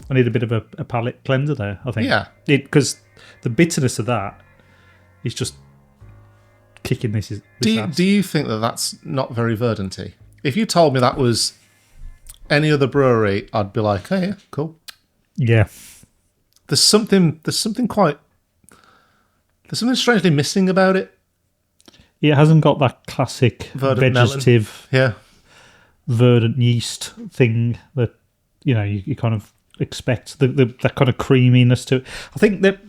I need a bit of a palate cleanser there, I think. Yeah. Because the bitterness of that is just kicking this ass. Do you think that that's not very verdanty? If you told me that was any other brewery, I'd be like, oh yeah, cool. Yeah. There's something strangely missing about it. It hasn't got that classic Verdant vegetative, verdant yeast thing that you kind of expect. That kind of creaminess to it. I think that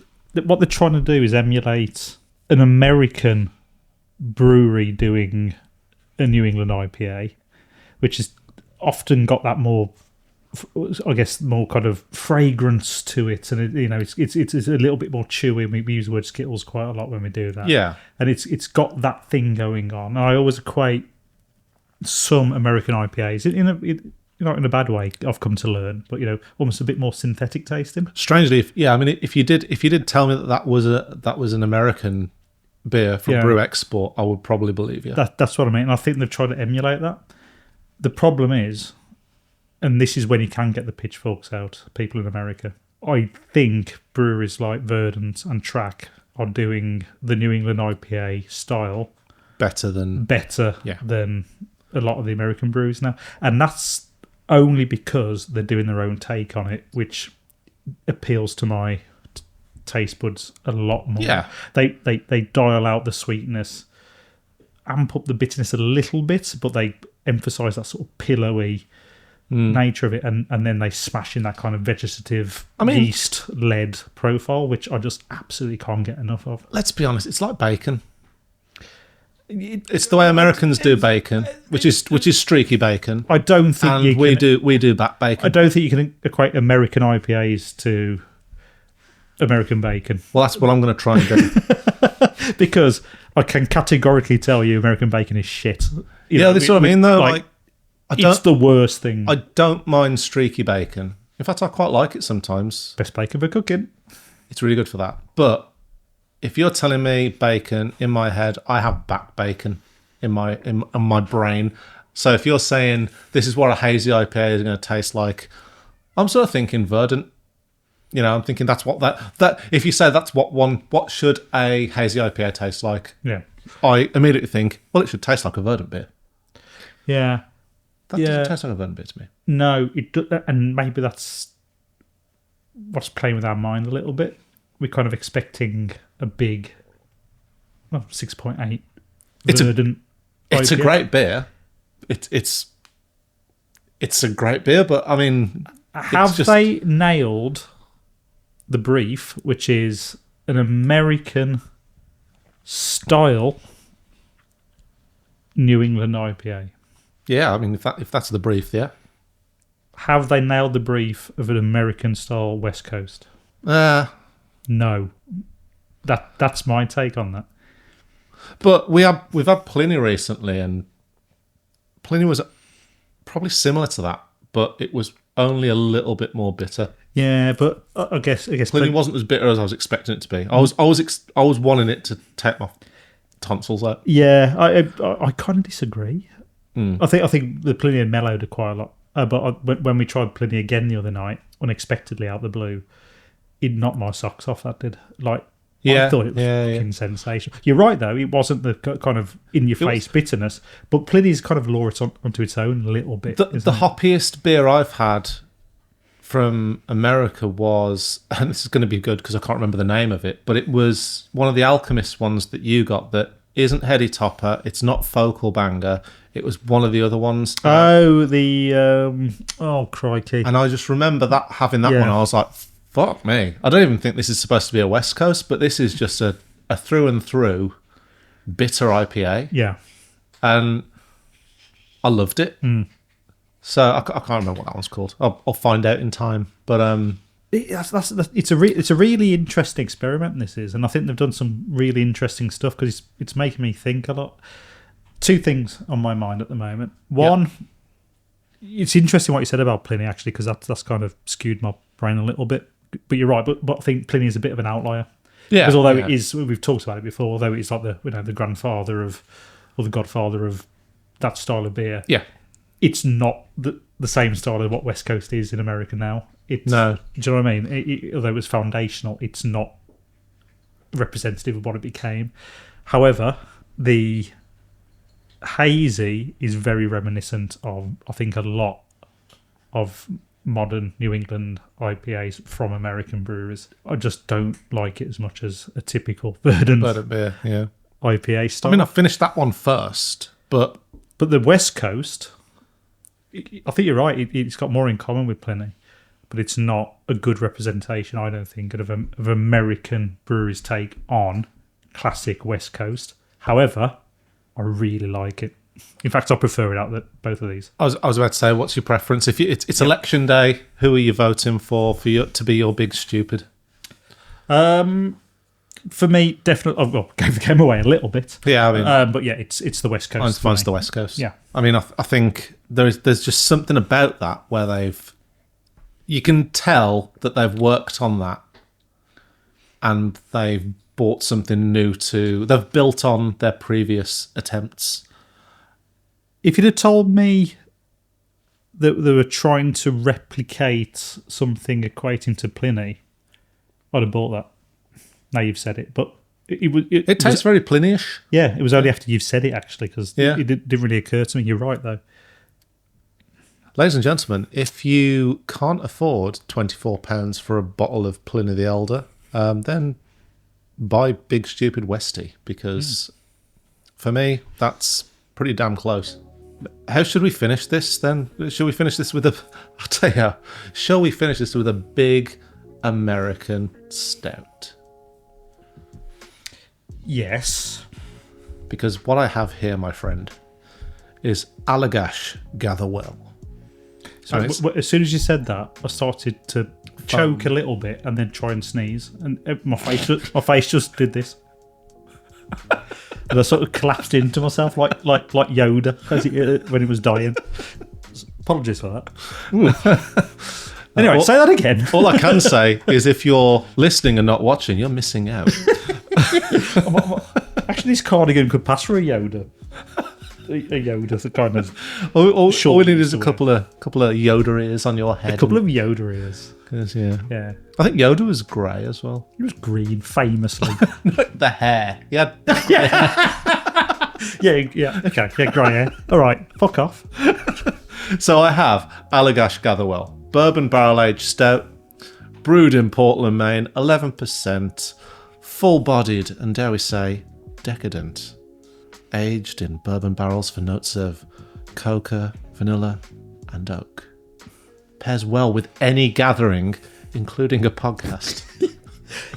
what they're trying to do is emulate an American brewery doing a New England IPA, which has often got that more, I guess, more kind of fragrance to it, and it's a little bit more chewy. We use the word Skittles quite a lot when we do that. Yeah, and it's got that thing going on. I always equate some American IPAs in a bad way. I've come to learn, but almost a bit more synthetic tasting. Strangely, if you did tell me that was an American beer from Brew Export, I would probably believe you. That's what I mean. And I think they've tried to emulate that. The problem is, and this is when you can get the pitchforks out, people in America, I think breweries like Verdant and Track are doing the New England IPA style better than a lot of the American breweries now. And that's only because they're doing their own take on it, which appeals to my taste buds a lot more. Yeah. They dial out the sweetness, amp up the bitterness a little bit, but they emphasise that sort of pillowy nature of it, and then they smash in that kind of vegetative yeast-led profile, which I just absolutely can't get enough of. Let's be honest, it's like bacon. It's the way Americans do bacon, which is streaky bacon. I don't think we do back bacon. I don't think you can equate American IPAs to American bacon. Well, that's what I'm going to try and do. Because I can categorically tell you American bacon is shit. That's what I mean, though. It's the worst thing. I don't mind streaky bacon. In fact, I quite like it sometimes. Best bacon for cooking. It's really good for that. But if you're telling me bacon, in my head, I have back bacon in my brain. So if you're saying this is what a hazy IPA is going to taste like, I'm sort of thinking verdant. I'm thinking that's what that if you say that's what should a hazy IPA taste like? Yeah. I immediately think, well, it should taste like a verdant beer. Yeah. That doesn't taste like a verdant beer to me. No, it does, and maybe that's what's playing with our mind a little bit. We're kind of expecting a big 6.8 verdant. It's a great beer. It's a great beer, but I mean, have they nailed the brief, which is an American style New England IPA? Yeah, I mean, if that's the brief, yeah. Have they nailed the brief of an American style West Coast? No. That's my take on that. But we've had Pliny recently, and Pliny was probably similar to that, but it was only a little bit more bitter. Yeah, but I guess Pliny wasn't as bitter as I was expecting it to be. I was wanting it to take my tonsils out. Yeah, I kind of disagree. I think the Pliny had mellowed it quite a lot. But when we tried Pliny again the other night, unexpectedly out of the blue, it knocked my socks off. That did. I thought it was fucking sensational. You're right, though. It wasn't the kind of in-your-face bitterness, but Pliny's kind of lured it onto its own a little bit. The hoppiest beer I've had from America was, and this is going to be good because I can't remember the name of it, but it was one of the Alchemist ones that you got that isn't Heady Topper. It's not Focal Banger. It was one of the other ones. Oh, crikey. And I just remember having that one. I was like, fuck me. I don't even think this is supposed to be a West Coast, but this is just a through and through bitter IPA. Yeah. And I loved it. So I can't remember what that one's called. I'll find out in time. But it's a really interesting experiment, this is. And I think they've done some really interesting stuff because it's making me think a lot. Two things on my mind at the moment. One, it's interesting what you said about Pliny, actually, because that's kind of skewed my brain a little bit. But you're right. But I think Pliny is a bit of an outlier. Yeah, Because although yeah. it is, we've talked about it before. Although it's like the grandfather of, or the godfather of that style of beer. Yeah. It's not the same style of what West Coast is in America now. It's, No. do you know what I mean? Although it was foundational, it's not representative of what it became. However, the Hazy is very reminiscent of, I think, a lot of modern New England IPAs from American breweries. I just don't like it as much as a typical Verdant beer, yeah. IPA style. I mean, I finished that one first, but the West Coast, I think you're right. It's got more in common with Pliny, but it's not a good representation, I don't think, of American breweries' take on classic West Coast. However, I really like it. In fact, I prefer it out of both of these. I was about to say, what's your preference? If it's election day, who are you voting for to be your Big Stupid? For me, definitely. Well, gave the game away a little bit. Yeah, I mean, but yeah, it's the West Coast. mine's the West Coast. Yeah, I mean, I think there's just something about that where you can tell that they've worked on that, and they've brought something new they've built on their previous attempts. If you'd have told me that they were trying to replicate something equating to Pliny, I'd have bought that. Now you've said it, but It tastes very Pliny-ish. Yeah, it was only after you've said it, actually, because Yeah. it didn't really occur to me. You're right, though. Ladies and gentlemen, if you can't afford £24 for a bottle of Pliny the Elder, then buy Big Stupid Westy, because for me, that's pretty damn close. How should we finish this then? Shall we finish this with I'll tell you how. Shall we finish this with a big American stout? Yes. Because what I have here, my friend, is Allagash Gatherwell. So as soon as you said that, I started to choke a little bit and then try and sneeze, and my face just did this, and I sort of collapsed into myself like Yoda when he was dying. Apologies for that. Anyway, say that again. All I can say is, if you're listening and not watching, you're missing out. Actually, this cardigan could pass for a Yoda. A Yoda, the kind of all we need is a couple of Yoda ears on your head. a couple of Yoda ears. 'Cause, yeah. Yeah, I think Yoda was grey as well. he was green, famously. The hair. Yeah. yeah. Okay, yeah, grey hair. All right, fuck off. So I have Allagash Gatherwell, bourbon barrel aged stout, brewed in Portland, Maine, 11%, full bodied and, dare we say, decadent. Aged in bourbon barrels for notes of coca, vanilla, and oak. Pairs well with any gathering, including a podcast.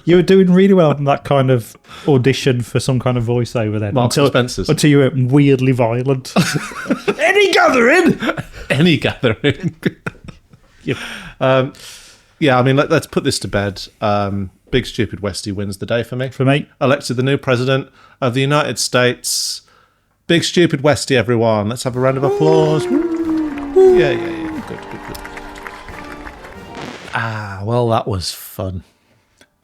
You were doing really well in that kind of audition for some kind of voiceover then. Marks and Spencer's. Until you went weirdly violent. Any gathering! Any gathering. Yep. Yeah, I mean, let's put this to bed. Big Stupid Westy wins the day for me. For me. Elected the new president of the United States. Big Stupid Westy, everyone. Let's have a round of applause. Yeah. Good. Ah, well, that was fun.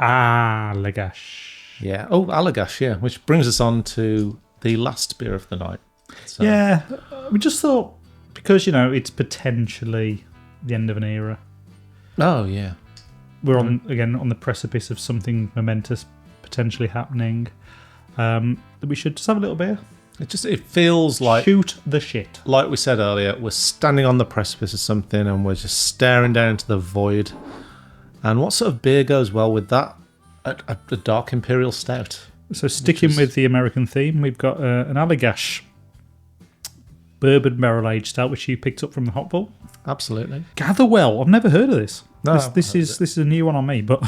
Allagash. Yeah. Oh, Allagash, yeah. Which brings us on to the last beer of the night. So, Yeah, we just thought, because, it's potentially the end of an era. Oh, yeah. We're on the precipice of something momentous potentially happening. That we should just have a little beer. It feels like, Shoot the shit. like we said earlier, we're standing on the precipice of something and we're just staring down into the void. And what sort of beer goes well with that? A dark imperial stout. So sticking with the American theme, we've got an Allagash bourbon barrel aged stout, which you picked up from the Hop Vault. Absolutely. Gatherwell. I've never heard of this. No, this is a new one on me, but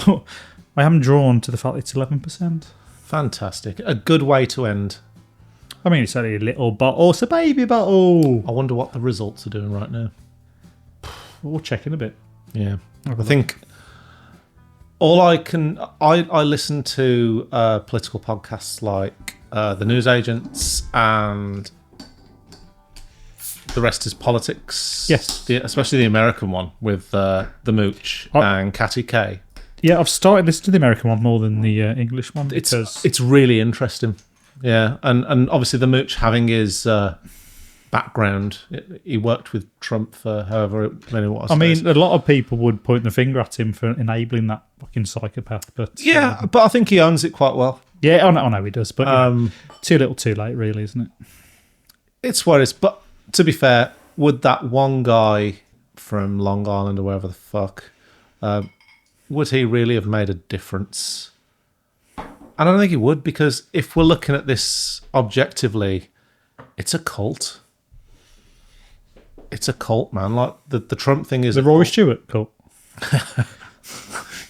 I am drawn to the fact it's 11%. Fantastic. A good way to end. I mean, it's only a little bottle. It's a baby bottle. I wonder what the results are doing right now. We'll check in a bit. Yeah. I think I listen to political podcasts like The News Agents and The Rest is Politics. Yes. Especially the American one with the Mooch and Catty K. Yeah, I've started listening to the American one more than the English one because it's really interesting. Yeah, and obviously the Mooch having his background, he worked with Trump for however many was. I mean, a lot of people would point the finger at him for enabling that fucking psychopath, but but I think he owns it quite well. Yeah, I know he does, but too little, too late, really, isn't it? It's what it is. But to be fair, would that one guy from Long Island or wherever the fuck, would he really have made a difference? I don't think he would, because if we're looking at this objectively, it's a cult. It's a cult, man. Like the Trump thing is the Rory Stewart cult. Can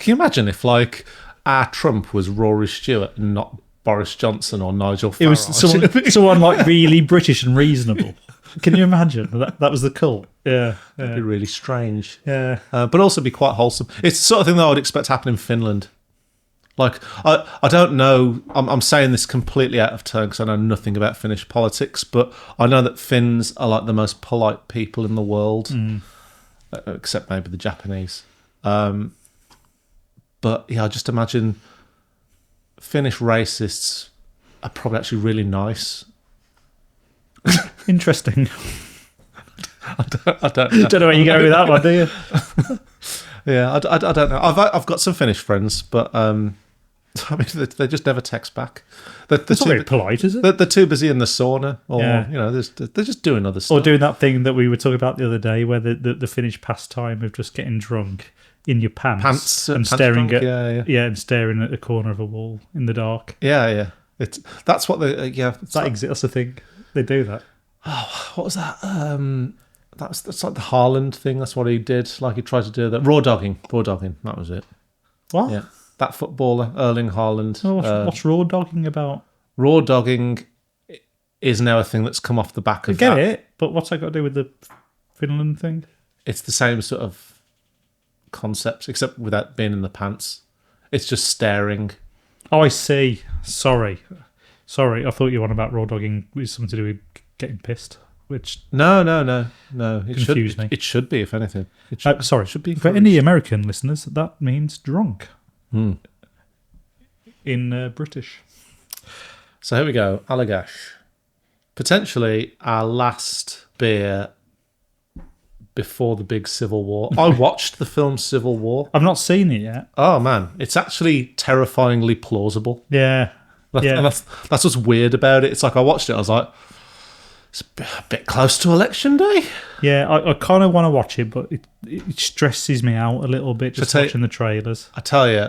you imagine if like our Trump was Rory Stewart and not Boris Johnson or Nigel Farage? It was someone like really British and reasonable. Can you imagine that was the cult? Yeah, It'd be really strange. Yeah, but also be quite wholesome. It's the sort of thing that I would expect to happen in Finland. Like, I don't know, I'm saying this completely out of turn because I know nothing about Finnish politics, but I know that Finns are like the most polite people in the world, except maybe the Japanese. But yeah, I just imagine Finnish racists are probably actually really nice. Interesting. I don't know. Don't know where you go with that one, do you? Yeah, I don't know. I've got some Finnish friends, but I mean, they just never text back. That's not very polite, is it? They're too busy in the sauna, or they're just doing other stuff. Or doing that thing that we were talking about the other day, where the Finnish pastime of just getting drunk in your pants and staring drunk, at and staring at the corner of a wall in the dark. Yeah. That's what they That's the thing. They do that. Oh, what was that? That's like the Haaland thing. That's what he did. Like he tried to do that. Rawdogging. That was it. What? Yeah. That footballer, Erling Haaland. Oh, what's rawdogging about? Rawdogging is now a thing that's come off the back of I get it, but what's that got to do with the Finland thing? It's the same sort of concept, except without being in the pants. It's just staring. Oh, I see. Sorry. I thought you were on about rawdogging with something to do with getting pissed, which... No. It confused me. It should be, if anything. Sorry. It should be for any American listeners, that means drunk. In British. So here we go. Allagash. Potentially our last beer before the big Civil War. I watched the film Civil War. I've not seen it yet. Oh, man. It's actually terrifyingly plausible. Yeah. And that's what's weird about it. It's like I watched it, I was like, it's a bit close to election day. Yeah, I kind of want to watch it, but it stresses me out a little bit just watching the trailers. I tell you,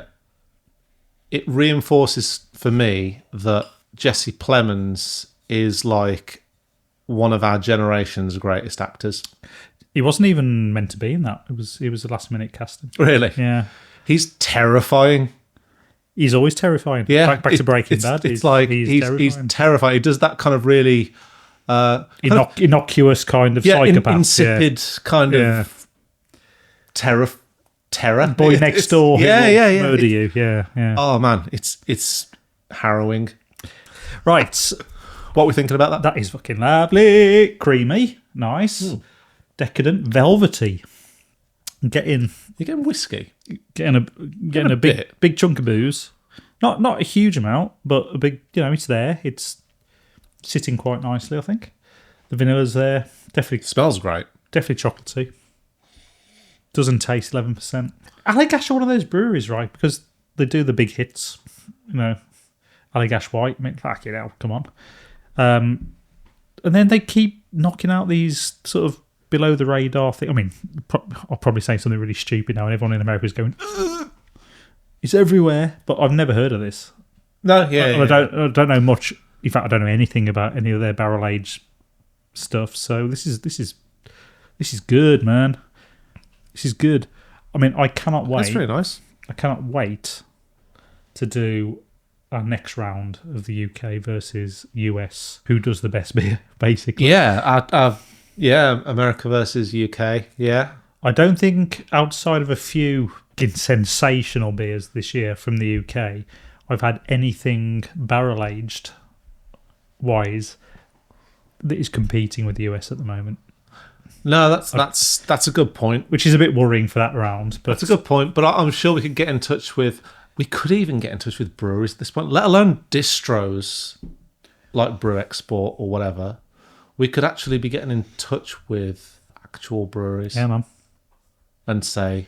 it reinforces for me that Jesse Plemons is like one of our generation's greatest actors. He wasn't even meant to be in that. He was a last minute casting. Really? Yeah. He's terrifying. He's always terrifying. Yeah. Back to Breaking Bad. It's like he's terrifying. He does that kind of really innocuous kind of psychopath. Insipid kind of terror. Boy next door. Yeah. Murder you. Yeah. Oh man, it's harrowing. Right. What are we thinking about that? That is fucking lovely. Creamy. Nice. Decadent. Velvety. You're getting whiskey. Getting a big chunk of booze. Not a huge amount, but a big, it's there. It's sitting quite nicely, I think. The vanilla's there. Definitely smells great. Definitely chocolatey. Doesn't taste 11%. Allagash are one of those breweries, right? Because they do the big hits. Allagash White. I mean, fuck it out. Come on. And then they keep knocking out these sort of below the radar thing. I mean, I'll probably say something really stupid now, and everyone in America is going, it's everywhere. But I've never heard of this. No, I don't know much. In fact, I don't know anything about any of their barrel aged stuff. So this is good, man. This is good. I mean, I cannot wait. That's really nice. I cannot wait to do our next round of the UK versus US. Who does the best beer, basically? Yeah, America versus UK. Yeah. I don't think outside of a few sensational beers this year from the UK, I've had anything barrel aged wise that is competing with the US at the moment. No, that's a good point. Which is a bit worrying for that round. But That's a good point. But I'm sure we could get in touch with. We could even get in touch with breweries at this point, let alone distros like Brew Export or whatever. We could actually be getting in touch with actual breweries. Yeah, man. And say,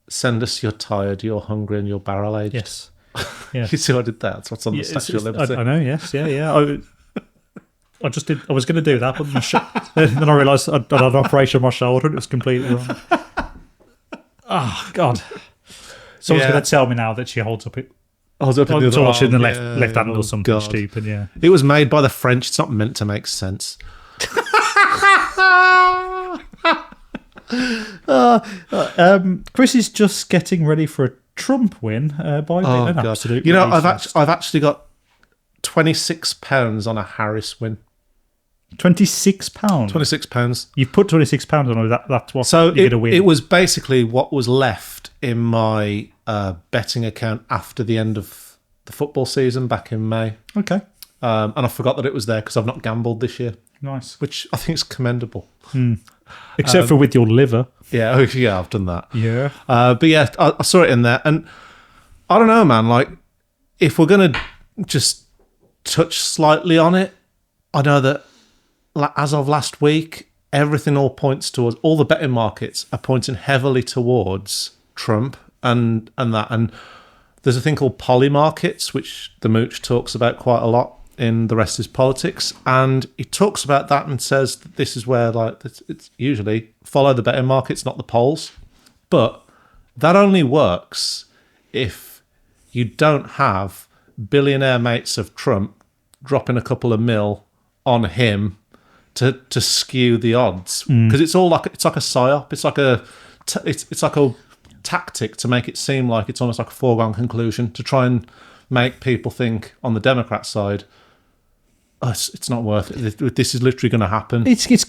send us your tired, your hungry, and your barrel aged. Yes. Yeah. You see, I did that. That's what's on the Statue of Liberty. I know. Yes. Yeah. I just did. I was going to do that, but then I realised I'd had an operation on my shoulder and it was completely wrong. Oh God! Someone's going to tell me now that she holds up in the left hand or something stupid. Yeah. It was made by the French. It's not meant to make sense. Chris is just getting ready for a Trump win by an absolute. You know, I've actually got £26 on a Harris win. £26. £26. You've put £26 on it. That's what. So you're going to win. It was basically what was left in my betting account after the end of the football season back in May. Okay. And I forgot that it was there because I've not gambled this year. Nice. Which I think is commendable. Except for with your liver. Yeah, I've done that. Yeah. But yeah, I saw it in there. And I don't know, man. Like, if we're going to just touch slightly on it, I know that as of last week, everything all points towards, all the betting markets are pointing heavily towards Trump and that. And there's a thing called poly markets, which the Mooch talks about quite a lot in The Rest is Politics. And he talks about that and says that this is where, like, it's usually follow the betting markets, not the polls. But that only works if you don't have billionaire mates of Trump dropping a couple of mil on him to skew the odds, because it's like a psyop. It's like a tactic to make it seem like it's almost like a foregone conclusion to try and make people think on the Democrat side, it's not worth it. This is literally going to happen. It's just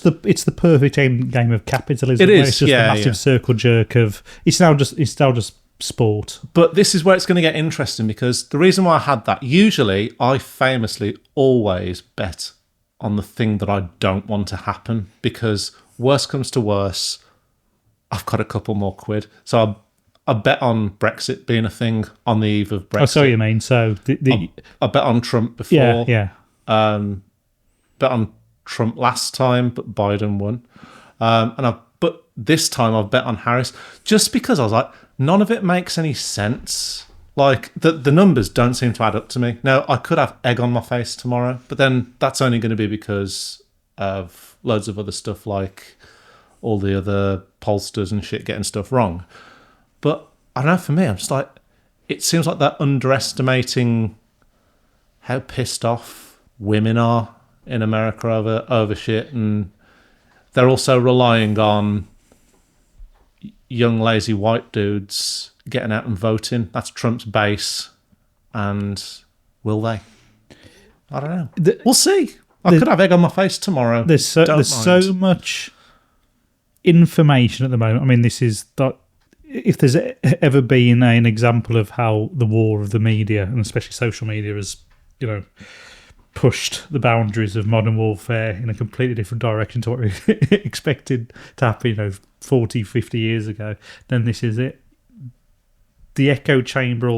the perfect game of capitalism. It is. It's just a massive circle jerk of it's now just sport. But this is where it's going to get interesting, because the reason why I had that, usually I famously always bet on the thing that I don't want to happen, because worst comes to worst, I've got a couple more quid. So I bet on Brexit being a thing on the eve of Brexit. I see what you mean. So I bet on Trump before. Yeah. Bet on Trump last time, but Biden won. But this time I've bet on Harris, just because I was like, none of it makes any sense. Like, the numbers don't seem to add up to me. Now, I could have egg on my face tomorrow, but then that's only going to be because of loads of other stuff, like all the other pollsters and shit getting stuff wrong. But I don't know, for me, I'm just like, it seems like they're underestimating how pissed off women are in America over shit, and they're also relying on young lazy white dudes getting out and voting. That's Trump's base, and will they? I don't know. We'll see. I could have egg on my face tomorrow. There's so much information at the moment. I mean, this is that. If there's ever been an example of how the war of the media, and especially social media, has, pushed the boundaries of modern warfare in a completely different direction to what we expected to happen, 40, 50 years ago, then this is it. The echo chamber,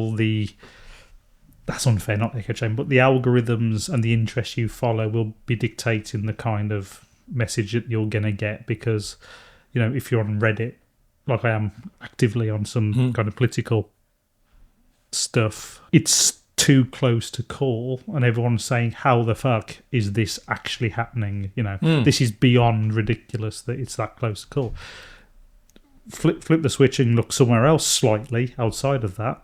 that's unfair, not echo chamber, but the algorithms and the interests you follow will be dictating the kind of message that you're going to get, because, if you're on Reddit, like I am actively on some kind of political stuff, it's too close to call, and everyone's saying, how the fuck is this actually happening? This is beyond ridiculous that it's that close to call. Flip the switch and look somewhere else slightly outside of that,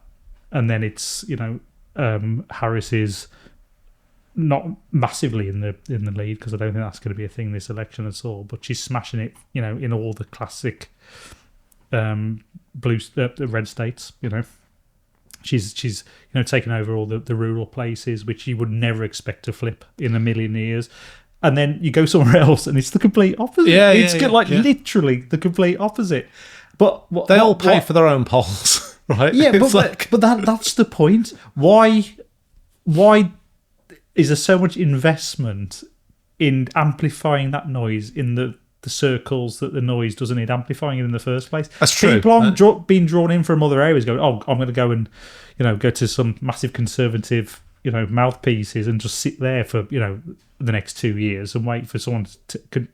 and then it's, Harris is not massily in the lead, because I don't think that's going to be a thing this election at all, but she's smashing it, in all the classic red states. She's taken over all the rural places, which you would never expect to flip in a million years. And then you go somewhere else and it's the complete opposite. Literally the complete opposite. But they all pay for their own polls, right? Yeah, but that's the point. Why is there so much investment in amplifying that noise in the circles that the noise doesn't need amplifying in the first place. That's true. People aren't being drawn in from other areas going, oh, I'm going to go and, go to some massive conservative, mouthpieces and just sit there for, the next 2 years and wait for someone to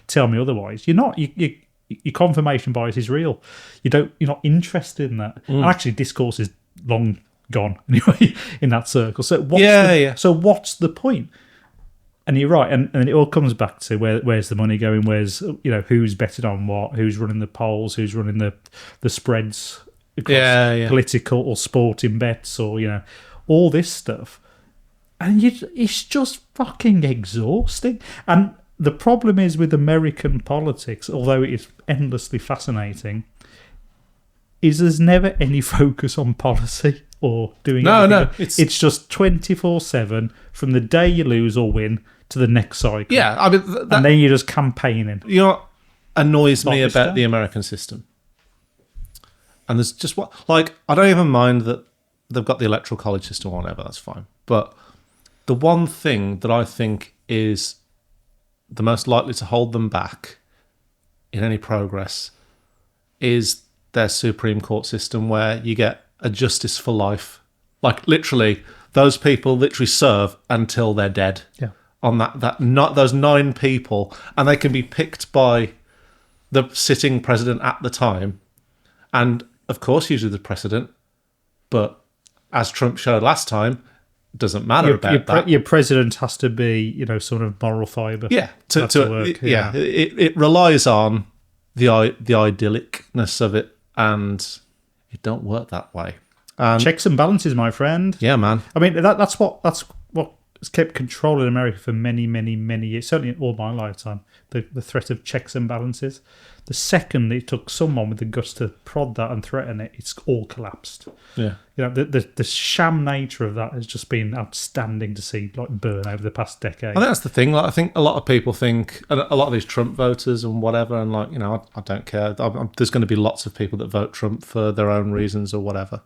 tell me otherwise. You're not. Your confirmation bias is real. You're not interested in that. And actually, discourse is long gone anyway in that circle. So what's the point? And you're right, and it all comes back to where's the money going? Where's who's betting on what? Who's running the polls? Who's running the spreads? Across political or sporting bets, or all this stuff, and it's just fucking exhausting. And the problem is with American politics, although it is endlessly fascinating, is there's never any focus on policy or doing anything. No, it's just 24/7 from the day you lose or win to the next cycle. Yeah, I mean, and then you're just campaigning. You know what annoys me about the American system? And there's just I don't even mind that they've got the electoral college system or whatever, that's fine. But the one thing that I think is the most likely to hold them back in any progress is their Supreme Court system, where you get a justice for life. Like, literally, those people literally serve until they're dead. Yeah. On those 9 people, and they can be picked by the sitting president at the time, and of course usually the president, but as Trump showed last time, it doesn't matter about that. Your president has to be, sort of moral fibre. Yeah, to work. Yeah. It relies on the idyllicness of it, and it don't work that way. Checks and balances, my friend. Yeah, man. I mean, that's what has kept control in America for many, many, many years, certainly in all my lifetime, the threat of checks and balances. The second it took someone with the guts to prod that and threaten it, it's all collapsed. Yeah. The sham nature of that has just been outstanding to see, burn over the past decade. I think that's the thing. I think a lot of people think, and a lot of these Trump voters and whatever, and I don't care. There's going to be lots of people that vote Trump for their own reasons or whatever.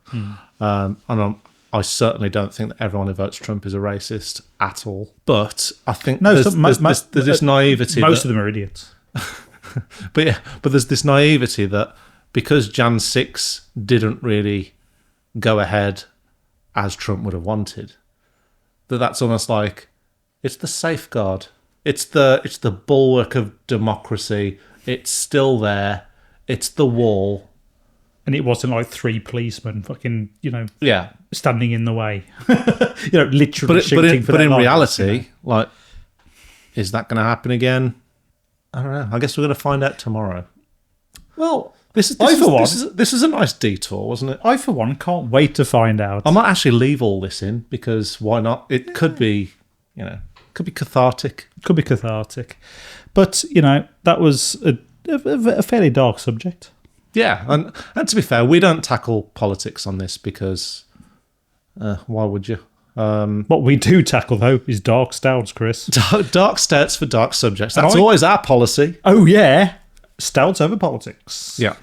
And I certainly don't think that everyone who votes Trump is a racist at all. But I think there's this naivety. Most of them are idiots. But there's this naivety that because Jan 6 didn't really go ahead as Trump would have wanted, that's almost like it's the safeguard. It's the bulwark of democracy. It's still there. It's the wall. And it wasn't like 3 policemen fucking, yeah, standing in the way. Literally shooting for But in life, reality, is that going to happen again? I don't know. I guess we're going to find out tomorrow. Well, this is a nice detour, wasn't it? I, for one, can't wait to find out. I might actually leave all this in, because why not? It could be, could be cathartic. Could be cathartic. But, that was a fairly dark subject. Yeah, and to be fair, we don't tackle politics on this because why would you? What we do tackle, though, is dark stouts, Chris. Dark stouts for dark subjects. That's always our policy. Oh, yeah. Stouts over politics. Yeah.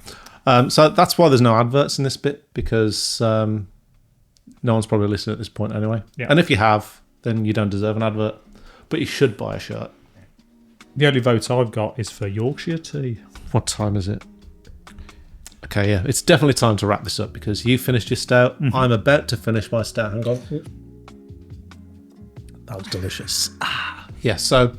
So that's why there's no adverts in this bit, because no one's probably listening at this point anyway. Yeah. And if you have, then you don't deserve an advert, but you should buy a shirt. The only vote I've got is for Yorkshire tea. What time is it? Okay, yeah. It's definitely time to wrap this up, because you finished your stout. Mm-hmm. I'm about to finish my stout. Hang on. That was delicious. Yeah, so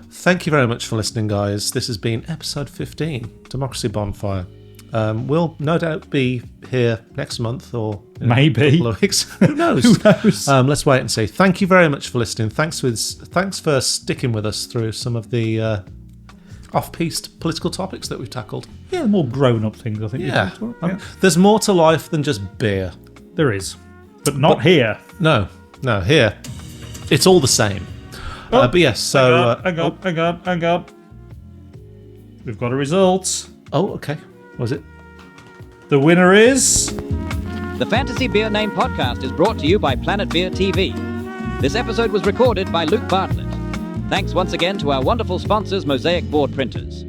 thank you very much for listening, guys. This has been episode 15, Democracy Bonfire. We'll no doubt be here next month or maybe a couple of weeks. Who knows? Who knows? Let's wait and see. Thank you very much for listening. Thanks for sticking with us through some of the off-piste political topics that we've tackled. Yeah, more grown-up things, I think. Yeah. There's more to life than just beer. There is. But not here. No, here. It's all the same. But yes, so... Hang on. We've got a result. Oh, okay. Was it? The winner is... The Fantasy Beer Name Podcast is brought to you by Planet Beer TV. This episode was recorded by Luke Bartlett. Thanks once again to our wonderful sponsors, Mosaic Board Printers.